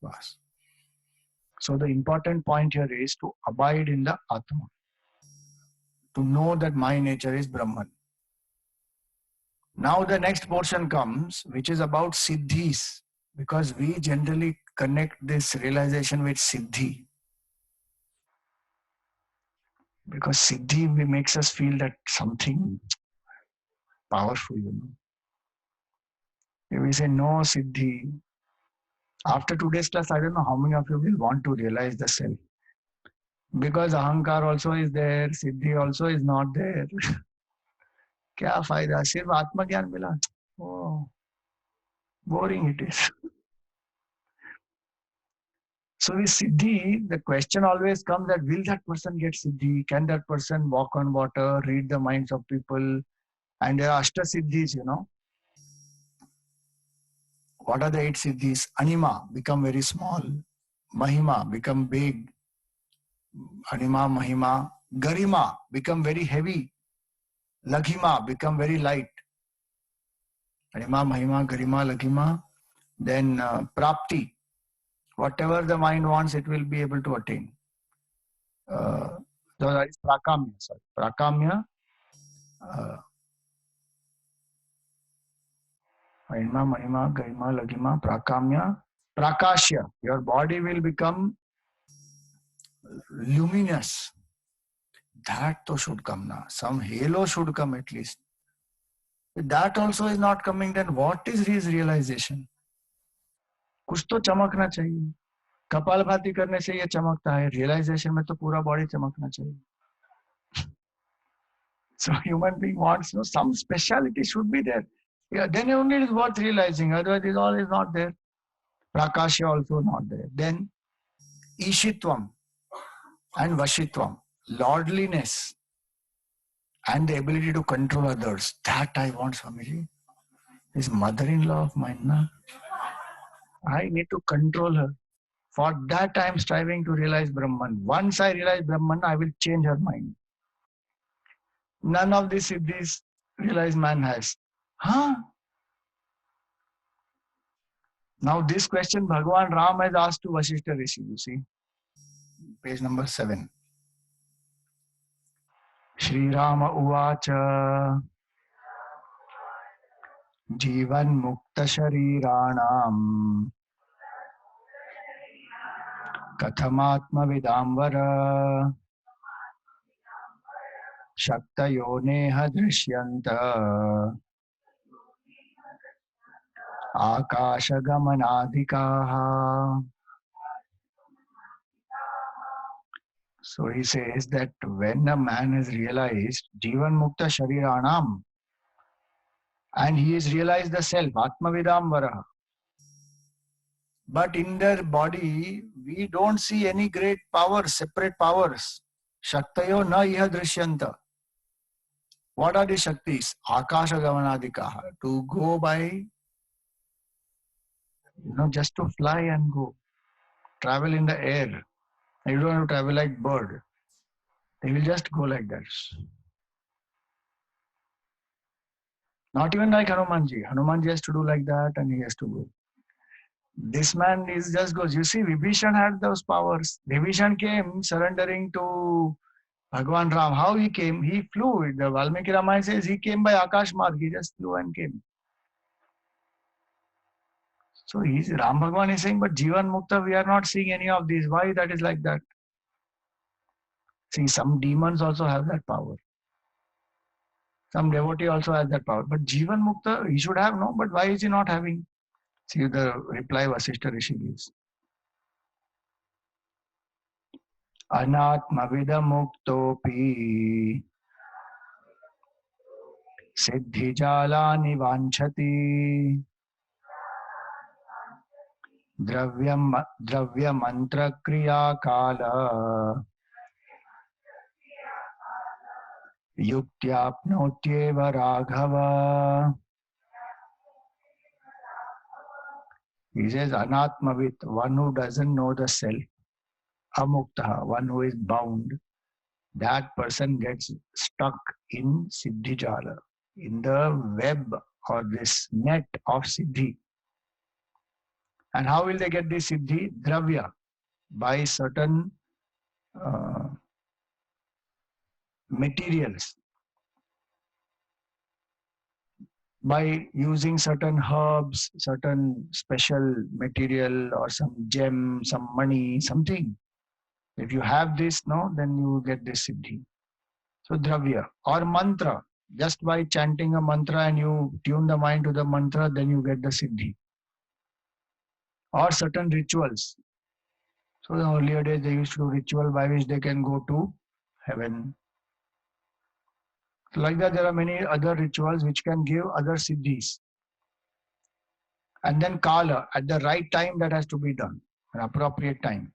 Vas. So the important point here is to abide in the Atma. To know that my nature is Brahman. Now the next portion comes, which is about siddhis. Because we generally connect this realization with siddhi. Because siddhi makes us feel that something powerful, If we say no siddhi, after today's class, I don't know how many of you will want to realize the self. Because ahankar also is there, siddhi also is not there. Kya fayda? Sirf atma gyan mila. Oh, boring it is. So with siddhi, the question always comes that will that person get siddhi? Can that person walk on water, read the minds of people? And there are ashta siddhis, What are the 8 siddhis? Anima, become very small. Mahima, become big. Anima, Mahima. Garima, become very heavy. Laghima, become very light. Anima, Mahima, Garima, Laghima. Then Prapti. Whatever the mind wants, it will be able to attain. That is prakamya. Sorry, prakamya. Mahima, mahima, garima, lagima, prakamya, prakashya. Your body will become luminous. That to should come now. Some halo should come at least. If that also is not coming, then what is his realization? कुछ तो चमकना चाहिए. कपालभाति करने से ये चमकता है. Realization में तो पूरा body चमकना चाहिए. So human being wants, some speciality should be there. Yeah, then only it is worth realizing. Otherwise, it all is not there. Prakasha also not there. Then Ishitvam and Vashitvam, lordliness and the ability to control others. That I want, Swamiji. This mother-in-law of mine, na? I need to control her. For that, I am striving to realize Brahman. Once I realize Brahman, I will change her mind. None of these siddhis realized man has. Huh? Now this question Bhagavan Ram has asked to Vasishtha Rishi, you see. Page number 7. Shri Rama Uvacha Jivan Mukta Sharirāṇam Kathamatma Vidamvara Shaktayo Neha Drishyanta Akasha Gamanadhikaha. So he says that when a man has realized Jivan Mukta Sharirāṇam and he has realized the self, Atma Vidamvara, but in their body we don't see any great powers, separate powers. Shaktayo na iha drishyanta. What are the Shaktis? Akasha Gamanadhikaha. To go by, just to fly and go. Travel in the air. You don't have to travel like bird. They will just go like that. Not even like Hanumanji. Hanumanji has to do like that and he has to go. This man is just goes. You see, Vibhishan had those powers. Vibhishan came surrendering to Bhagavan Ram. How he came? He flew. The Valmiki Ramayana says he came by Akash Marg. He just flew and came. So Ram Bhagavan is saying, but Jivan Mukta, we are not seeing any of these. Why that is like that? See, some demons also have that power. Some devotee also has that power. But Jivan Mukta, he should have, no? But why is he not having? See the reply Vasishtha Rishi gives. Anatma Vida Muktopi Siddhi Jalani Vanchati Dravya Mantra Kriya Kala Yuktyapnotyeva Raghava. He says Anatmavit, one who doesn't know the self. Amuktaha, one who is bound. That person gets stuck in Siddhijala, in the web or this net of Siddhi. And how will they get this Siddhi? Dravya, by certain materials. By using certain herbs, certain special material or some gem, some money, something. If you have this, then you get this Siddhi. So Dravya or mantra, just by chanting a mantra and you tune the mind to the mantra, then you get the Siddhi. Or certain rituals. So in the earlier days, they used to do ritual by which they can go to heaven. So like that, there are many other rituals which can give other Siddhis. And then Kala, at the right time that has to be done, an appropriate time.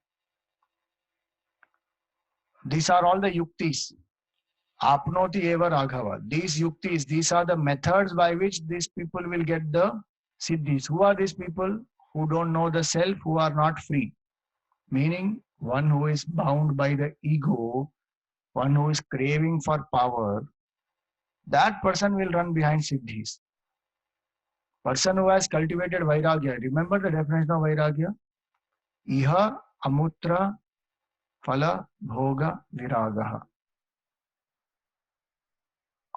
These are all the yuktis. Apnoti eva raghava. These yuktis, these are the methods by which these people will get the siddhis. Who are these people? Who don't know the self, who are not free. Meaning, one who is bound by the ego, one who is craving for power, that person will run behind siddhis. Person who has cultivated vairagya. Remember the definition of vairagya? Iha amutra phala bhoga viragaha.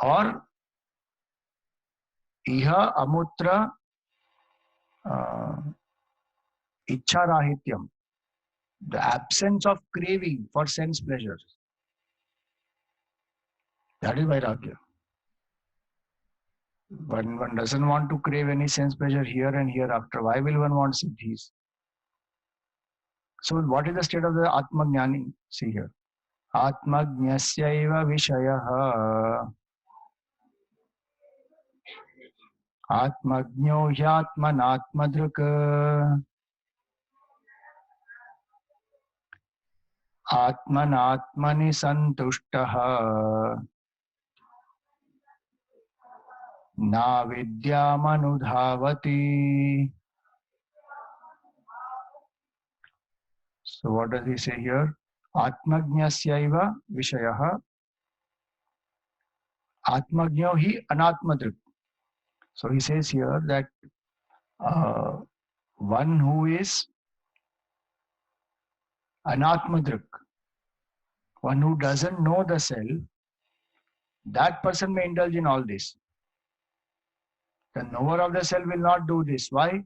Or iha amutra icharahityam, the absence of craving for sense pleasures. That is vairagya. One doesn't want to crave any sense pleasure here and hereafter. Why will one want siddhis? So what is the state of the Atma Jnani? See here. Atma Jnasyaiva Vishayaha Atma Jno Hyatmanatmadruk Atmanatmani Santushtaha Na Vidyamanudhavati. So what does he say here? Atmajnasyaiva Vishayaha Atmajno hi Anatmadruk. So he says here that one who is Anatmadruk, one who doesn't know the self, that person may indulge in all this. The knower of the self will not do this. Why?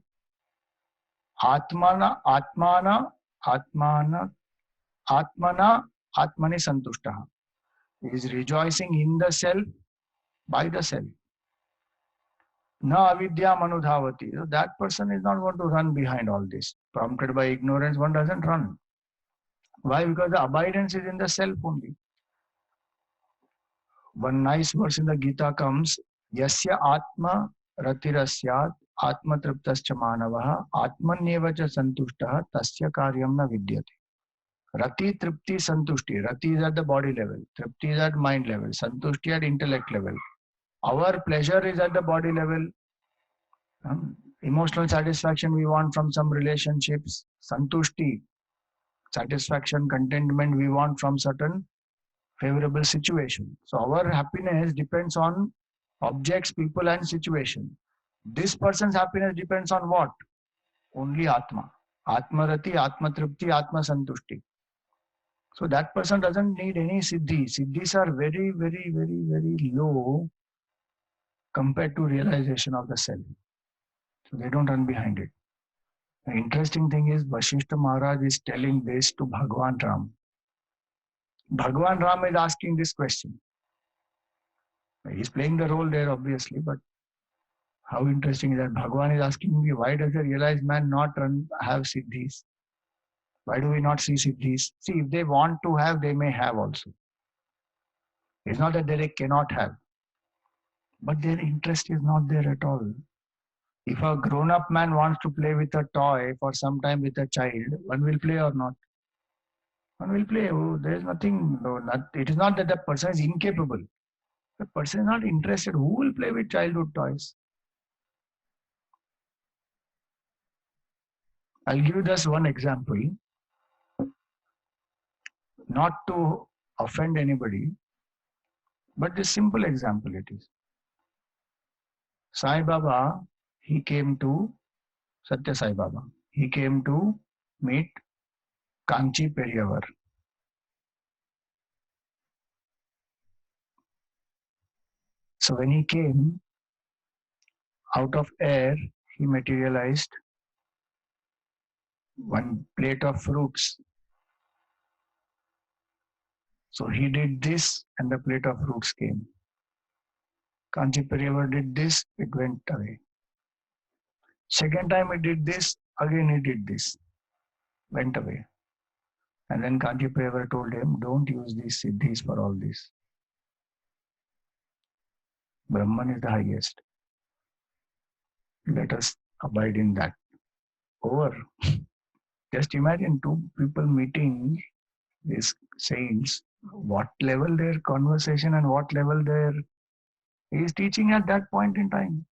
Atmana Atmani Santushtaha. He is rejoicing in the self by the self. Na avidya manudhavati. So that person is not going to run behind all this. Prompted by ignorance, one doesn't run. Why? Because the abidance is in the self only. One nice verse in the Gita comes, Yasya Atma Ratirasyat Atma Triptascha Manavaha Atmanyevacha Santushtaha Tasya Karyam Na Vidyate. Rati Tripti Santushti. Rati is at the body level. Tripti is at mind level. Santushti at intellect level. Our pleasure is at the body level. Emotional satisfaction we want from some relationships. Santushti, satisfaction, contentment we want from certain favorable situation. So our happiness depends on objects, people and situation. This person's happiness depends on what? Only Atma. Atma Rati, Atma Tripti, Atma Santushti. So that person doesn't need any siddhi. Siddhis are very, very, very, very low compared to realization of the self. So they don't run behind it. The interesting thing is Vasishtha Maharaj is telling this to Bhagwan Ram. Bhagwan Ram is asking this question. He's playing the role there obviously, but how interesting is that Bhagwan is asking me, why does a realized man not have siddhis? Why do we not see siddhis? See, if they want to have, they may have also. It's not that they cannot have, but their interest is not there at all. If a grown-up man wants to play with a toy for some time with a child, one will play or not? One will play. Oh, there is nothing. No, it is not that the person is incapable. The person is not interested. Who will play with childhood toys? I'll give you just one example, not to offend anybody, but this simple example it is. Sai Baba, he came to Satya Sai Baba. He came to meet Kanchi Periyavar. So when he came, out of air, he materialized one plate of fruits. So he did this and the plate of fruits came. Kanchi Periyavar did this, it went away. Second time he did this, again he did this, went away. And then Kanchi Periyavar told him, don't use these siddhis for all this. Brahman is the highest. Let us abide in that. Over. Just imagine two people meeting, these saints, what level their conversation and what level their he is teaching at that point in time.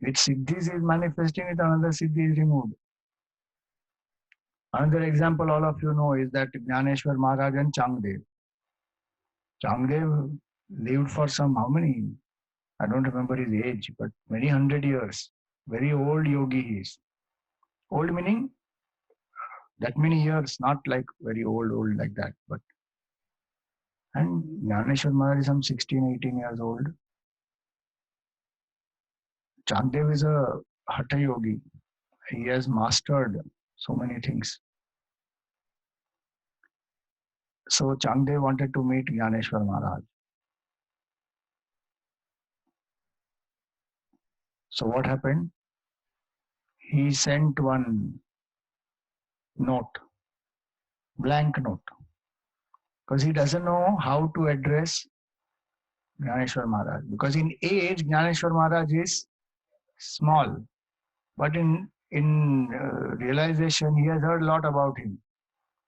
With siddhis is manifesting, with another siddhi is removed. Another example all of you know is that Jnaneshwar Maharaj and Changdev. Changdev lived for some, how many? I don't remember his age, but many 100 years. Very old yogi he is. Old meaning that many years, not like very old like that. But and Jnaneshwar Maharaj is some 16, 18 years old. Chanddev is a Hatha Yogi. He has mastered so many things. So Chanddev wanted to meet Jnaneshwar Maharaj. So what happened? He sent one note, blank note, because he doesn't know how to address Jnaneshwar Maharaj. Because in age, Jnaneshwar Maharaj is small, but in realization, he has heard a lot about him.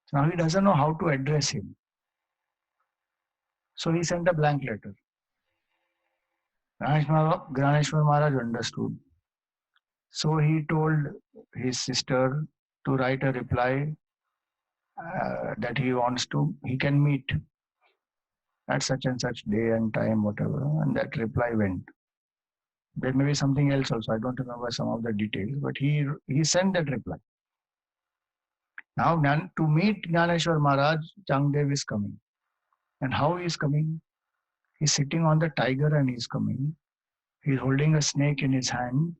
So now he doesn't know how to address him. So he sent a blank letter. Jnaneshwar Maharaj understood. So he told his sister to write a reply that he can meet at such and such day and time, whatever. And that reply went. There may be something else also. I don't remember some of the details, but he sent that reply. Now, to meet Jnaneshwar Maharaj, Changdev is coming. And how he is coming? He's sitting on the tiger and he's coming. He's holding a snake in his hand.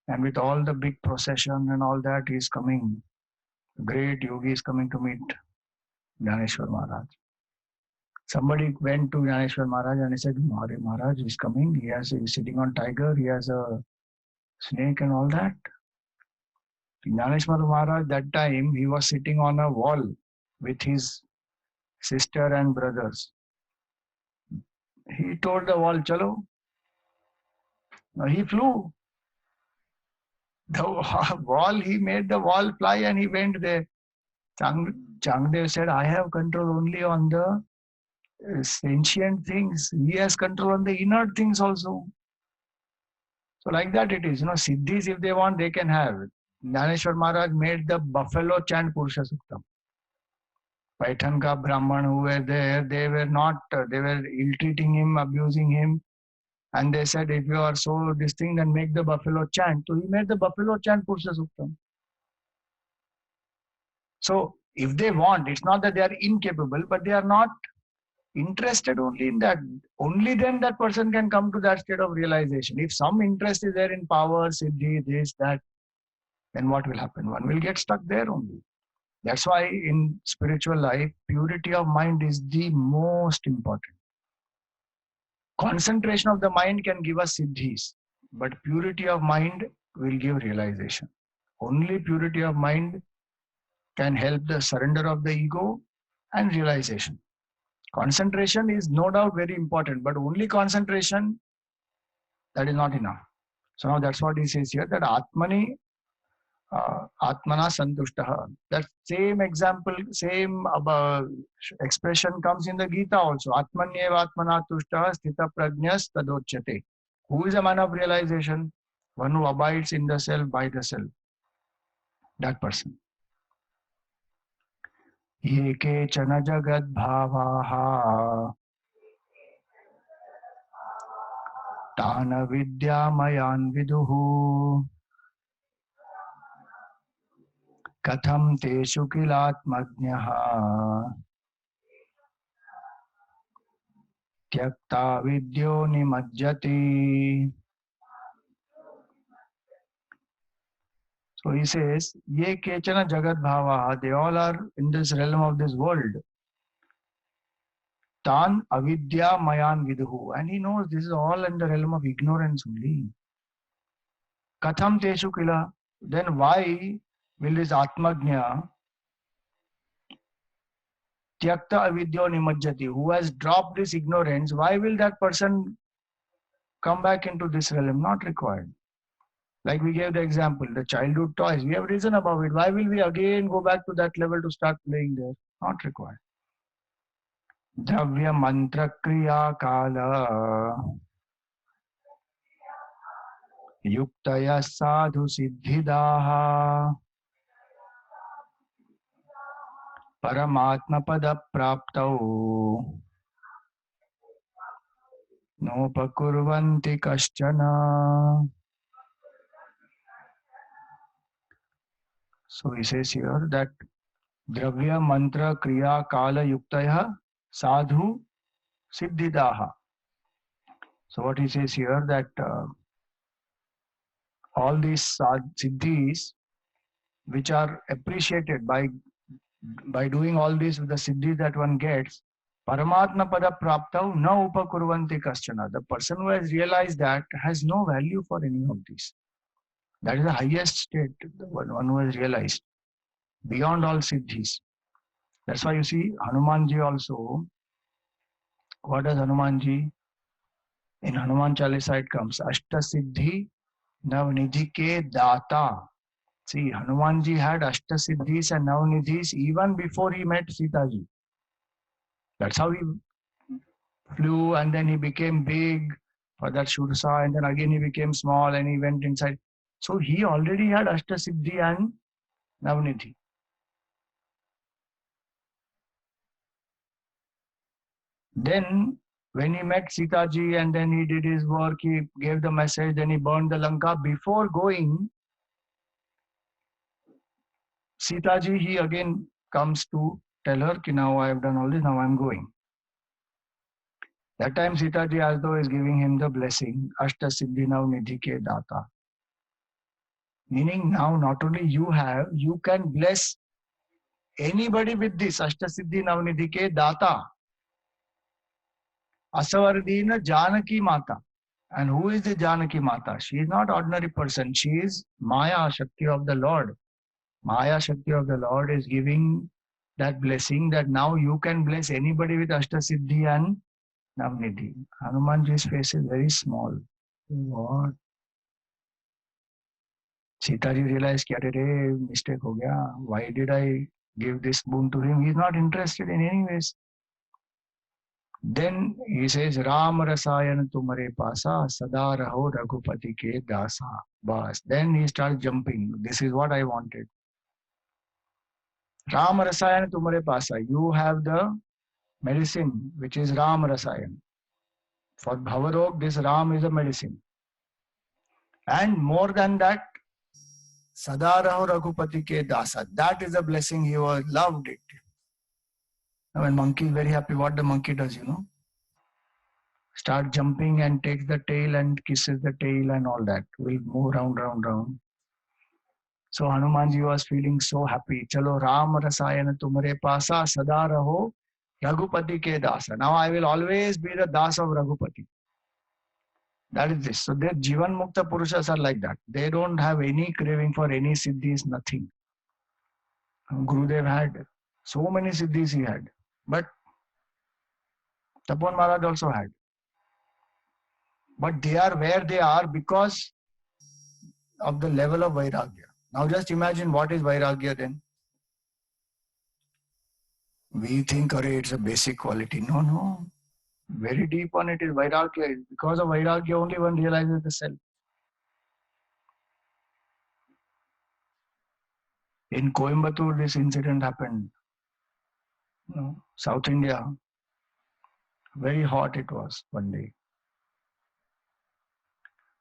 And with all the big procession and all that, he's coming. Great yogi is coming to meet Jnaneshwar Maharaj. Somebody went to Jnaneshwar Maharaj and he said, Maharaj is coming. He's sitting on tiger. He has a snake and all that. Jnaneshwar Maharaj, that time, he was sitting on a wall with his sister and brothers. He told the wall, Chalo. Now he flew. The wall, he made the wall fly and he went there. Changdev said, I have control only on the sentient things. He has control on the inert things also. So like that it is. Siddhis, if they want, they can have. Jnaneshwar Maharaj made the buffalo chant Purusha Suktam. Paithanka Brahman who were there, they were ill-treating him, abusing him. And they said, if you are so this thing, then make the buffalo chant. So he made the buffalo chant Purusha Suktam. So if they want, it's not that they are incapable, but they are not interested only in that. Only then that person can come to that state of realization. If some interest is there in power, siddhi, this, that, then what will happen? One will get stuck there only. That's why in spiritual life, purity of mind is the most important. Concentration of the mind can give us siddhis, but purity of mind will give realization. Only purity of mind can help the surrender of the ego and realization. Concentration is no doubt very important, but only concentration, that is not enough. So now that's what he says here, that Atmana Santushtaha. That same example, same expression comes in the Gita also. Atmanyeva Atmana Tushtaha Sthita Prajnas Tadochyate. Who is a man of realization? One who abides in the self, by the self. That person. Ye kechana jagad bhavaha Tana vidyamayan viduhu Katham teshu kilatmagnaha Tyakta vidyo nimajjati. So he says, Ye kechana jagat bhavaha, they all are in this realm of this world. Tan avidya mayan viduhu. And he knows this is all in the realm of ignorance only. Katham teshu kila. Then why will this Atmagnya Tyakta avidyo nimajjati, who has dropped this ignorance, why will that person come back into this realm? Not required. Like we gave the example, the childhood toys. We have reason about it. Why will we again go back to that level to start playing there? Not required. Dravya mantra kriya kala yuktaya sadhu siddhidaha paramatma pada praptau nopakurvanti kaschana. So he says here that Dravya mantra kriya kala yuktaya sadhu siddhidaha. So what he says here that all these siddhis which are appreciated by doing all this with the siddhis that one gets, Paramatma pada praptau na upakurvanti kaschana. The person who has realized that has no value for any of these. That is the highest state, the one who has realized beyond all siddhis. That's why you see Hanumanji also. What does Hanumanji? In Hanuman Chalisa it comes Ashta Siddhi Navnidhi ke Data. See, Hanumanji had Ashta Siddhis and Navnidhis even before he met Sita ji. That's how he flew and then he became big for that Shursa and then again he became small and he went inside. So he already had Ashta Siddhi and Navnidhi. Then when he met Sita ji and then he did his work, he gave the message, then he burned the Lanka. Before going, Sita ji, he again comes to tell her, ki now I have done all this, now I am going. That time Sita ji as though is giving him the blessing, Ashta Siddhi Nav Nidhi Ke Data. Meaning now not only you have, you can bless anybody with this Ashta Siddhi Nav Nidhi Ke Data. Asavardhina Janaki Mata. And who is the Janaki Mata? She is not ordinary person. She is Maya, Shakti of the Lord. Maya Shakti of the Lord is giving that blessing that now you can bless anybody with Ashta Siddhi and Navnidhi. Hanumanji's face is very small. What? Sita ji realized that mistake ho gaya. Why did I give this boon to him? He is not interested in any ways. Then he says, Ram Rasayan Tumare Pasa Sada Raho Raghupati Ke Dasa. Bas. Then he starts jumping. This is what I wanted. Ram Rasayan Tumare Pasa. You have the medicine which is Ram Rasayan. For Bhavarog, this Ram is a medicine. And more than that, Sadaraho Raghupati Ke Dasa. That is a blessing. He was loved it. Now, when monkey is very happy, what the monkey does, start jumping and takes the tail and kisses the tail and all that. Will move round, round, round. So Hanumanji was feeling so happy. Chalo Ram Rasayana Tumare Pasa Sadaraho Raghupati Ke Dasa. Now I will always be the Das of Raghupati. That is this. So their Jivan Mukta Purushas are like that. They don't have any craving for any siddhis, nothing. Gurudev had so many siddhis he had. But Tapan Maharaj also had. But they are where they are because of the level of Vairagya. Now just imagine what is Vairagya then. We think, it's a basic quality. No. Very deep on it is Vairagya. Because of Vairagya only one realizes the self. In Coimbatore, this incident happened. South India. Very hot it was one day.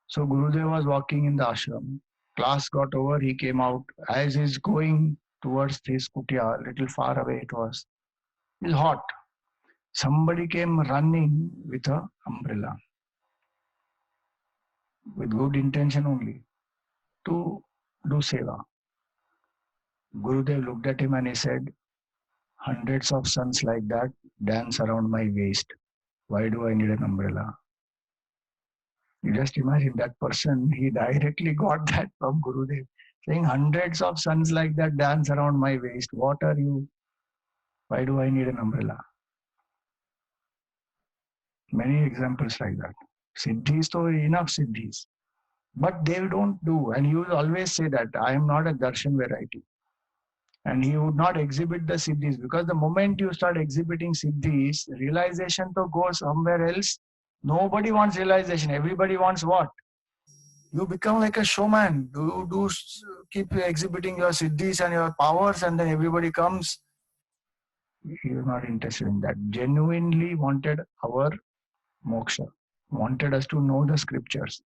So Gurudev was walking in the ashram. Class got over, he came out. As he's going towards his kutia, a little far away it was. It's hot. Somebody came running with an umbrella. With good intention only. To do seva. Gurudev looked at him and he said, hundreds of suns like that dance around my waist. Why do I need an umbrella? You just imagine that person, he directly got that from Gurudev, saying hundreds of suns like that dance around my waist. What are you? Why do I need an umbrella? Many examples like that. Siddhis, so enough siddhis. But they don't do. And he would always say that I am not a darshan variety. And he would not exhibit the siddhis because the moment you start exhibiting siddhis, realization to goes somewhere else. Nobody wants realization. Everybody wants what? You become like a showman. You do keep exhibiting your siddhis and your powers and then everybody comes. He was not interested in that. Genuinely wanted our moksha. Wanted us to know the scriptures.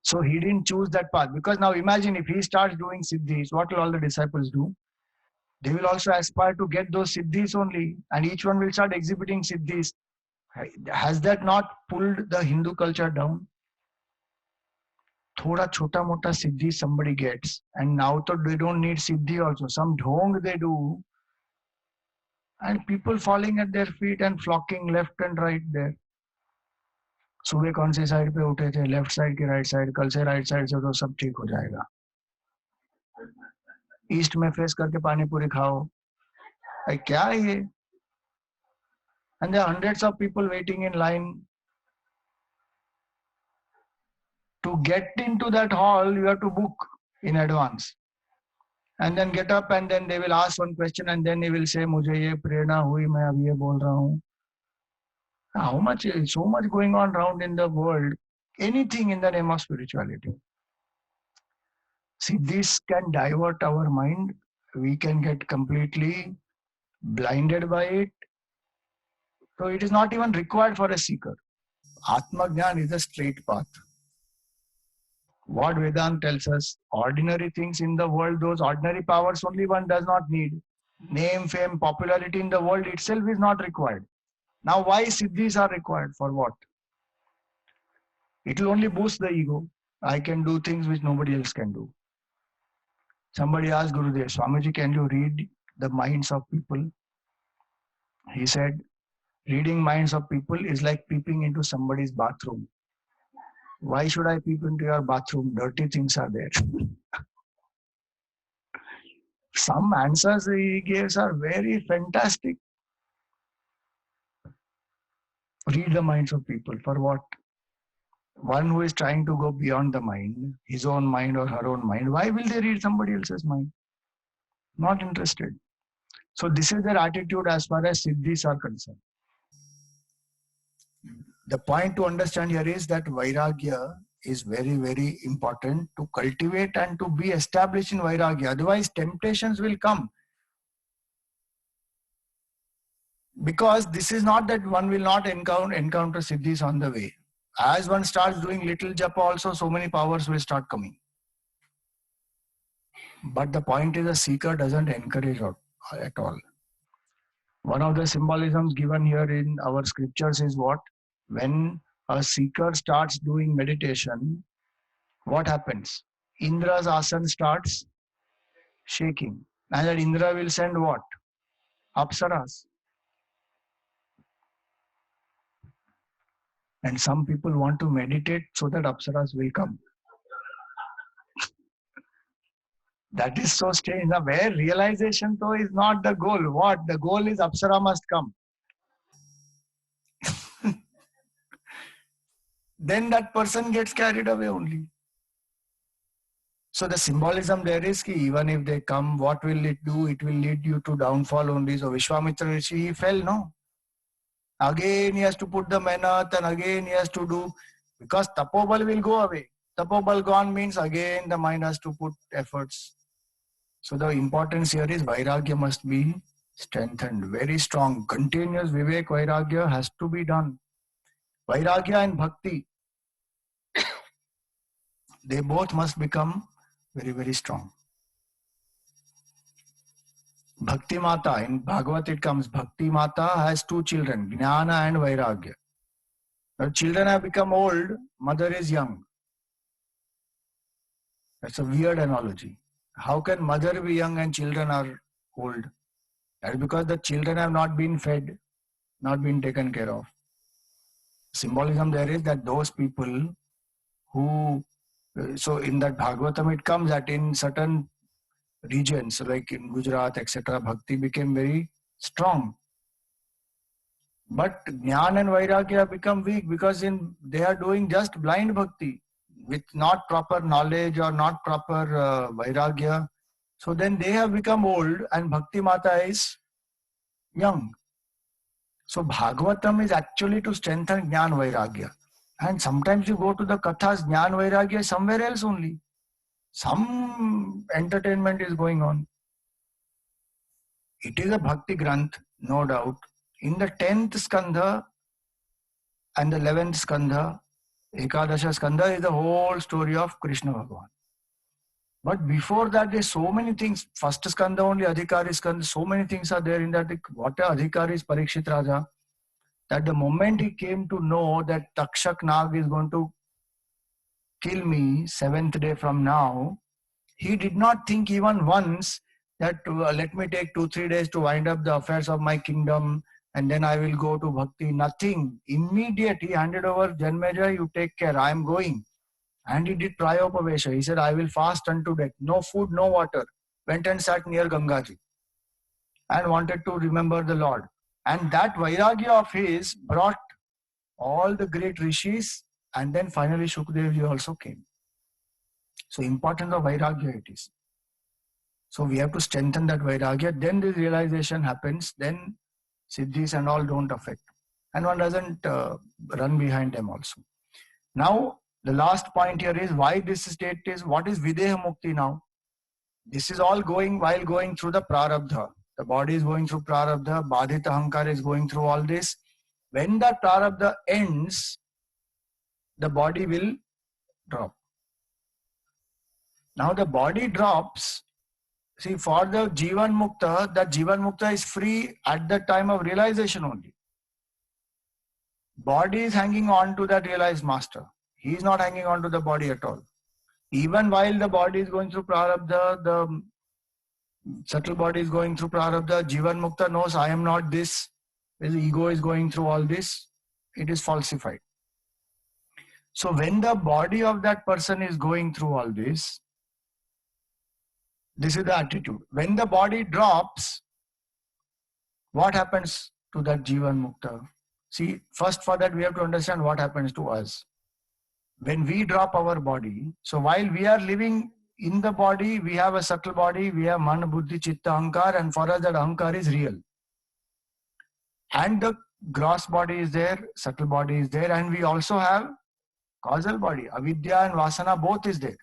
So he didn't choose that path. Because now imagine if he starts doing siddhis, what will all the disciples do? They will also aspire to get those siddhis only, and each one will start exhibiting siddhis. Has that not pulled the Hindu culture down? Thoda chota mota siddhi somebody gets, and now to they don't need siddhi also. Some dhong they do, and people falling at their feet and flocking left and right there. सुबह कौन सी side पे उठे थे, left side की right side, कल से right side से तो सब ठीक हो जाएगा, ईस्ट में फेस करके पानी पूरी खाओ, क्या है ये? And there are hundreds of people waiting in line. To get into that hall, you have to book in advance. And then get up and then they will ask one question and then they will say, मुझे ये प्रेरणा हुई, मैं अब ये बोल रहा हूँ. How much, so much going on around in the world, anything in the name of spirituality. See, this can divert our mind. We can get completely blinded by it. So it is not even required for a seeker. Atma Jnana is a straight path. What Vedanta tells us, ordinary things in the world, those ordinary powers only one does not need. Name, fame, popularity in the world itself is not required. Now why siddhis are required? For what? It will only boost the ego. I can do things which nobody else can do. Somebody asked Gurudev, Swamiji, can you read the minds of people? He said, reading minds of people is like peeping into somebody's bathroom. Why should I peep into your bathroom? Dirty things are there. Some answers he gives are very fantastic. Read the minds of people. For what? One who is trying to go beyond the mind, his own mind or her own mind, why will they read somebody else's mind? Not interested. So this is their attitude as far as siddhis are concerned. The point to understand here is that vairagya is very, very important to cultivate and to be established in vairagya. Otherwise, temptations will come. Because this is not that one will not encounter siddhis on the way. As one starts doing little japa also, so many powers will start coming. But the point is, the seeker doesn't encourage at all. One of the symbolisms given here in our scriptures is what? When a seeker starts doing meditation, what happens? Indra's asana starts shaking. And that Indra will send what? Apsaras. And some people want to meditate so that Apsaras will come. That is so strange. Now, where realization though is not the goal. What? The goal is Apsara must come. Then that person gets carried away only. So the symbolism there is that even if they come, what will it do? It will lead you to downfall only. So Vishwamitra Rishi, he fell, no? Again he has to put the menat and again he has to do, because tapobal will go away. Tapobal gone means again the mind has to put efforts. So the importance here is vairagya must be strengthened, very strong. Continuous vivek vairagya has to be done. Vairagya and bhakti, they both must become very, very strong. Bhakti Mata, in Bhagavad it comes, Bhakti Mata has two children, Jnana and Vairagya. Now children have become old, mother is young. That's a weird analogy. How can mother be young and children are old? That is because the children have not been fed, not been taken care of. Symbolism there is that those people who, so in that Bhagavatam it comes that in certain regions like in Gujarat, etc., bhakti became very strong. But Jnana and Vairagya have become weak because they are doing just blind bhakti with not proper knowledge or not proper Vairagya. So then they have become old and Bhakti Mata is young. So Bhagavatam is actually to strengthen Jnana Vairagya. And sometimes you go to the Kathas, Jnana Vairagya is somewhere else only. Some entertainment is going on. It is a Bhakti Granth, no doubt. In the 10th Skandha and the 11th Skandha, Ekadasha Skandha is the whole story of Krishna Bhagavan. But before that, there's so many things. First skanda only, Adhikari skanda, so many things are there in that. What a Adhikari is Parikshit Raja. That the moment he came to know that Takshak Nag is going to kill me 7th day from now, he did not think even once that let me take 2-3 days to wind up the affairs of my kingdom and then I will go to bhakti. Nothing. Immediate, he handed over, Janmeja, you take care, I am going. And he did Prayopavesha. He said, I will fast unto death. No food, no water. Went and sat near Gangaji and wanted to remember the Lord. And that Vairagya of his brought all the great rishis, and then finally Shukadevji also came. So important of Vairagya it is. So we have to strengthen that Vairagya. Then the realization happens. Then Siddhis and all don't affect. And one doesn't run behind them also. Now, the last point here is why this state is, what is Videha Mukti now? This is all going while going through the Prarabdha. The body is going through Prarabdha. Badhita Ahankar is going through all this. When the Prarabdha ends, the body will drop. Now the body drops. See, for the Jivan Mukta, that Jivan Mukta is free at the time of realization only. Body is hanging on to that realized master. He is not hanging on to the body at all. Even while the body is going through Prarabdha, the subtle body is going through Prarabdha, Jivan Mukta knows I am not this. His ego is going through all this. It is falsified. So when the body of that person is going through all this, this is the attitude. When the body drops, what happens to that Jivan Mukta? See, first for that we have to understand what happens to us. When we drop our body, so while we are living in the body, we have a subtle body, we have Mana, Buddhi, Chitta, Ahankar, and for us that Ahankar is real. And the gross body is there, subtle body is there, and we also have causal body, Avidya and Vasana, both is there.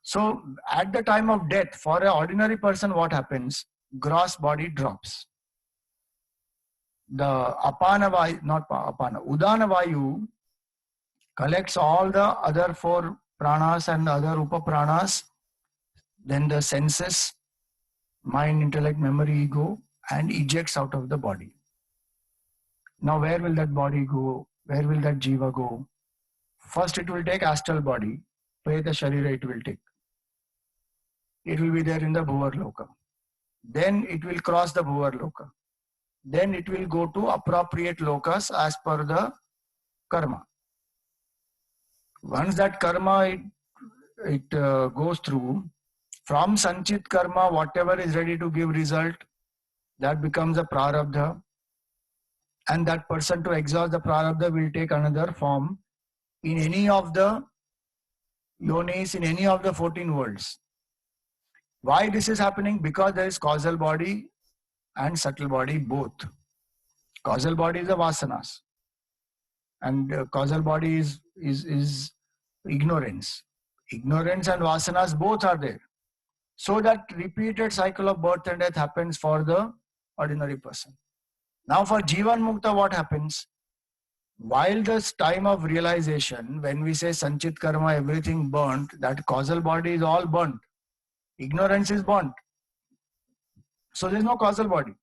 So at the time of death, for an ordinary person, what happens? Gross body drops. The Apana Vayu, not Apana, Udana Vayu collects all the other 4 pranas and the other upa pranas, then the senses, mind, intellect, memory, ego, and ejects out of the body. Now where will that body go? Where will that jiva go? First it will take astral body, Preta Sharira it will take. It will be there in the Bhuvar Loka. Then it will cross the Bhuvar Loka. Then it will go to appropriate lokas as per the karma. Once that karma it goes through, from Sanchit karma, whatever is ready to give result, that becomes a prarabdha. And that person, to exhaust the prarabdha, will take another form in any of the yonis, in any of the 14 worlds. Why this is happening? Because there is causal body and subtle body both. Causal body is the vasanas. And causal body is ignorance. Ignorance and vasanas both are there. So that repeated cycle of birth and death happens for the ordinary person. Now for Jivan Mukta, what happens? While this time of realization, when we say Sanchit Karma, everything burnt, that causal body is all burnt. Ignorance is burnt. So there is no causal body.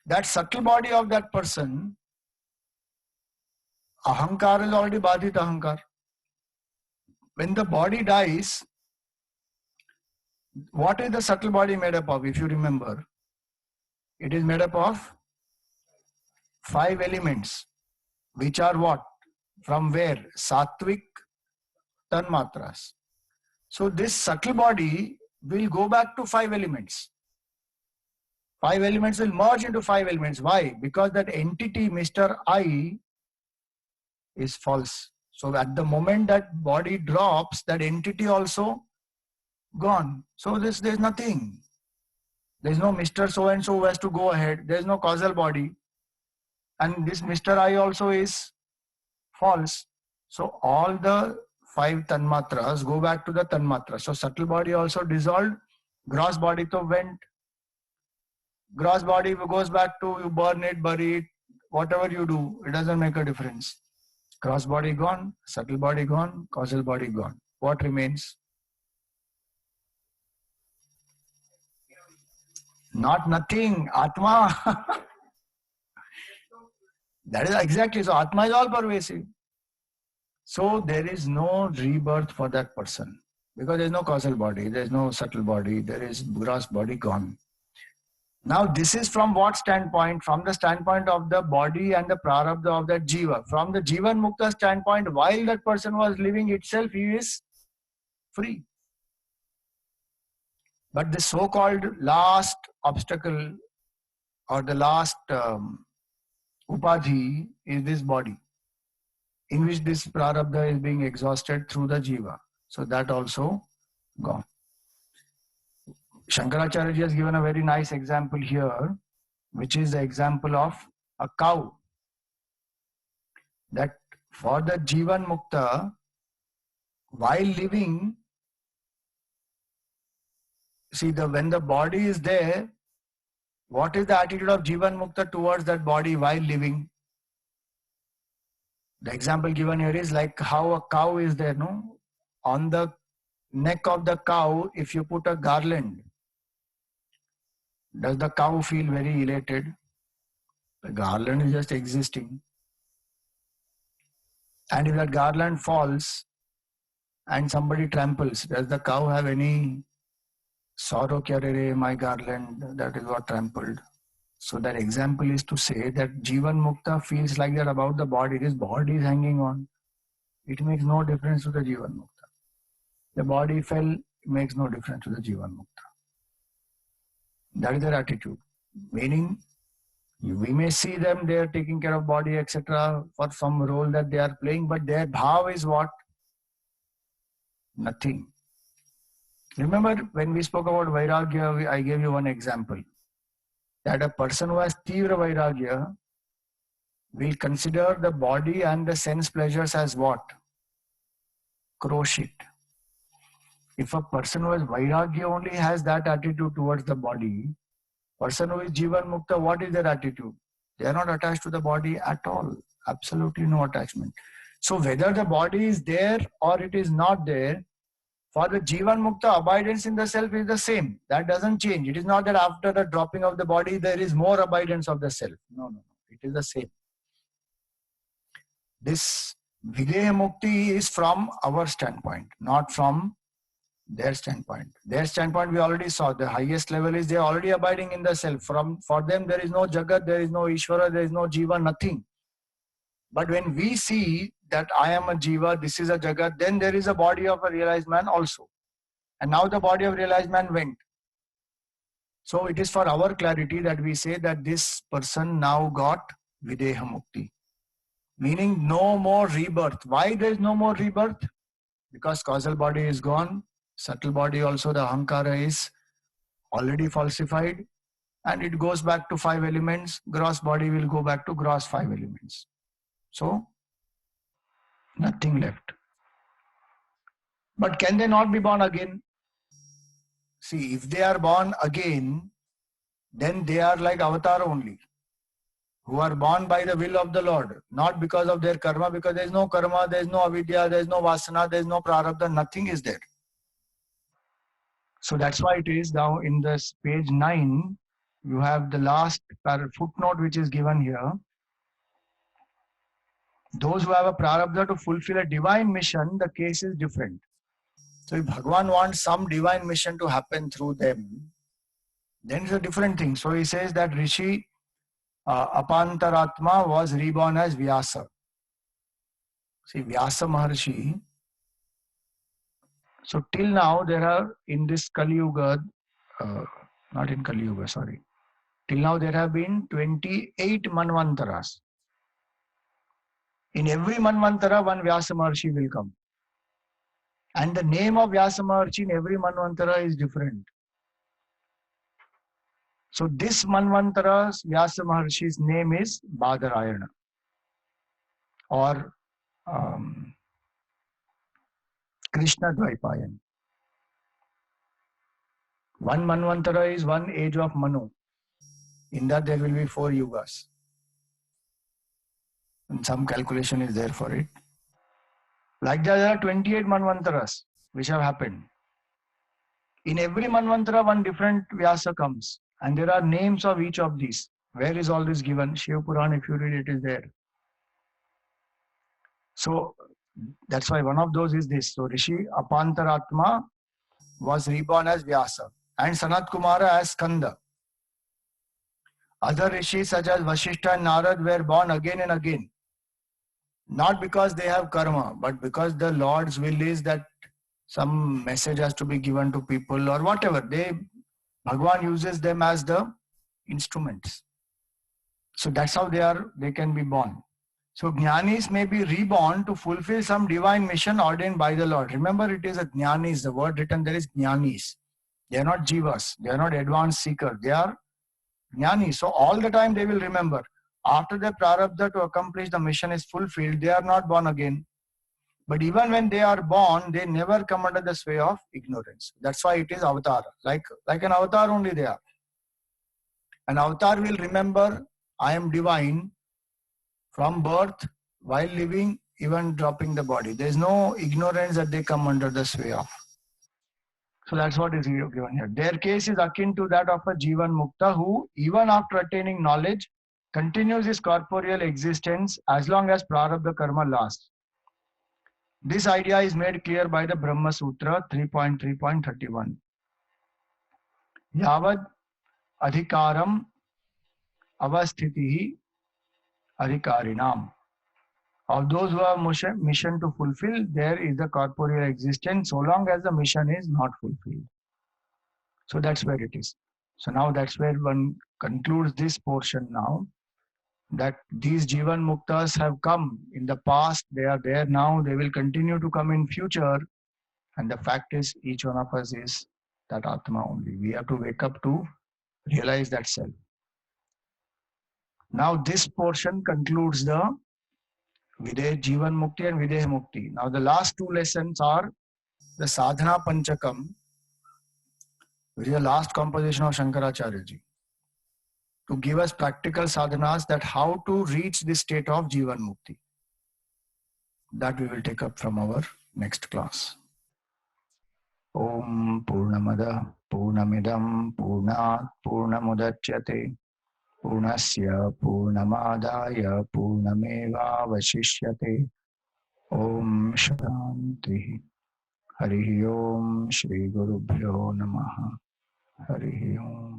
That subtle body of that person, Ahankar is already Badhita Ahankar. When the body dies, what is the subtle body made up of? If you remember, it is made up of 5 elements, which are what? From where? Sattvic Tanmatras. So this subtle body will go back to 5 elements. 5 elements will merge into 5 elements. Why? Because that entity, Mr. I, is false. So at the moment that body drops, that entity also gone. So there's nothing. There's no Mr. So-and-so who has to go ahead. There's no causal body. And this Mr. I also is false. So all the 5 tanmatras go back to the tanmatra. So subtle body also dissolved. Gross body to went. Gross body goes back to, you burn it, bury it, whatever you do, it doesn't make a difference. Gross body gone, subtle body gone, causal body gone. what remains? Not nothing, Atma. That is exactly, so Atma is all pervasive. So there is no rebirth for that person because there is no causal body, there is no subtle body, there is gross body gone. Now this is from what standpoint? From the standpoint of the body and the prarabdha of that jiva. From the jivan mukta standpoint, while that person was living itself, he is free. But the so-called last obstacle or the last upadhi is this body, in which this prarabdha is being exhausted through the jiva. So that also gone. Shankaracharya has given a very nice example here, which is the example of a cow. That for the jivan mukta, while living, see, when the body is there, what is the attitude of jivan mukta towards that body while living? The example given here is like how a cow is there, no? On the neck of the cow, if you put a garland, does the cow feel very elated? The garland is just existing. And if that garland falls and somebody tramples, does the cow have any sorrow? My garland, that is what trampled. So that example is to say that jivan mukta feels like that about the body. This body is hanging on. It makes no difference to the jivan mukta. The body fell, it makes no difference to the jivan mukta. That is their attitude. Meaning, we may see them, they are taking care of body, etc. for some role that they are playing, but their bhav is what? Nothing. Remember when we spoke about vairagya, I gave you one example. That a person who has tivra vairagya will consider the body and the sense pleasures as what? Crochet. If a person who has vairagya only has that attitude towards the body, person who is jivan mukta, what is their attitude? They are not attached to the body at all. Absolutely no attachment. So whether the body is there or it is not there, for the jivan mukta, abidance in the self is the same. That doesn't change. It is not that after the dropping of the body, there is more abidance of the self. No. It is the same. This videha mukti is from our standpoint, not from their standpoint. Their standpoint we already saw. The highest level is they are already abiding in the self. For them there is no jagat, there is no Ishvara, there is no jiva, nothing. But when we see that I am a jiva, this is a jagat, then there is a body of a realized man also. And now the body of realized man went. So it is for our clarity that we say that this person now got videha mukti. Meaning no more rebirth. Why there is no more rebirth? Because causal body is gone. Subtle body also, the ahankara is already falsified, and it goes back to 5 elements. Gross body will go back to gross 5 elements. So, nothing left. But can they not be born again? See, if they are born again, then they are like avatar only, who are born by the will of the Lord, not because of their karma, because there is no karma, there is no avidya, there is no vasana, there is no prarabdha, nothing is there. So that's why it is now in this page 9, you have the last footnote which is given here. Those who have a prarabdha to fulfill a divine mission, the case is different. So if Bhagavan wants some divine mission to happen through them, then it's a different thing. So he says that Rishi Apantaratma was reborn as Vyasa. See, Vyasa Maharshi. So till now there are in this Kali Yuga, not in Kali Yuga, sorry. Till now there have been 28 Manvantaras. In every Manvantara, one Vyasa Maharshi will come. And the name of Vyasa Maharshi in every Manvantara is different. So this Manvantara's Vyasa Maharshi's name is Badarayana or Krishna Dvaipayan. One Manvantara is one age of Manu. In that there will be 4 yugas. And some calculation is there for it. Like that there are 28 Manvantaras. which have happened. In every Manvantara, one different Vyasa comes, and there are names of each of these. Where is all this given? Shiva Puran, if you read it, is there. So that's why one of those is this. So Rishi Apantaratma was reborn as Vyasa, and Sanat Kumara as Skanda. Other rishis such as Vashishta and Narad were born again and again. Not because they have karma, but because the Lord's will is that some message has to be given to people or whatever. Bhagwan uses them as the instruments. So that's how they can be born. So Jnanis may be reborn to fulfill some divine mission ordained by the Lord. Remember, it is a Jnanis, the word written there is Jnanis. They are not Jivas, they are not advanced seekers, they are Jnani. So all the time they will remember. After the prarabdha to accomplish the mission is fulfilled, they are not born again. But even when they are born, they never come under the sway of ignorance. That's why it is avatar. Like an avatar only they are. An avatar will remember, I am divine from birth, while living, even dropping the body. There is no ignorance that they come under the sway of. So that's what is given here. Their case is akin to that of a Jivan Mukta who, even after attaining knowledge, continues his corporeal existence as long as Prarabdha Karma lasts. This idea is made clear by the Brahma Sutra 3.3.31. Yavad adhikaram avasthitihi adhikarinam. Of those who have mission to fulfill, there is the corporeal existence so long as the mission is not fulfilled. So that's where it is. So now that's where one concludes this portion now, that these Jivan Muktas have come in the past, they are there now, they will continue to come in future. And the fact is, each one of us is that Atma only. We have to wake up to realize that self. Now this portion concludes the Videha Jivan Mukti and Videha Mukti. Now the last two lessons are the Sadhana Panchakam, which is the last composition of Shankaracharya ji, to give us practical sadhanas that how to reach this state of Jivan Mukti. That we will take up from our next class. Om Purnamada Purnamidam Purnat Purnamudachyate Purnasya Purnamadaya Purnameva Vashishyate. Om Shanti. Hari Om Shri Gurubhyo Namaha. Hari Om.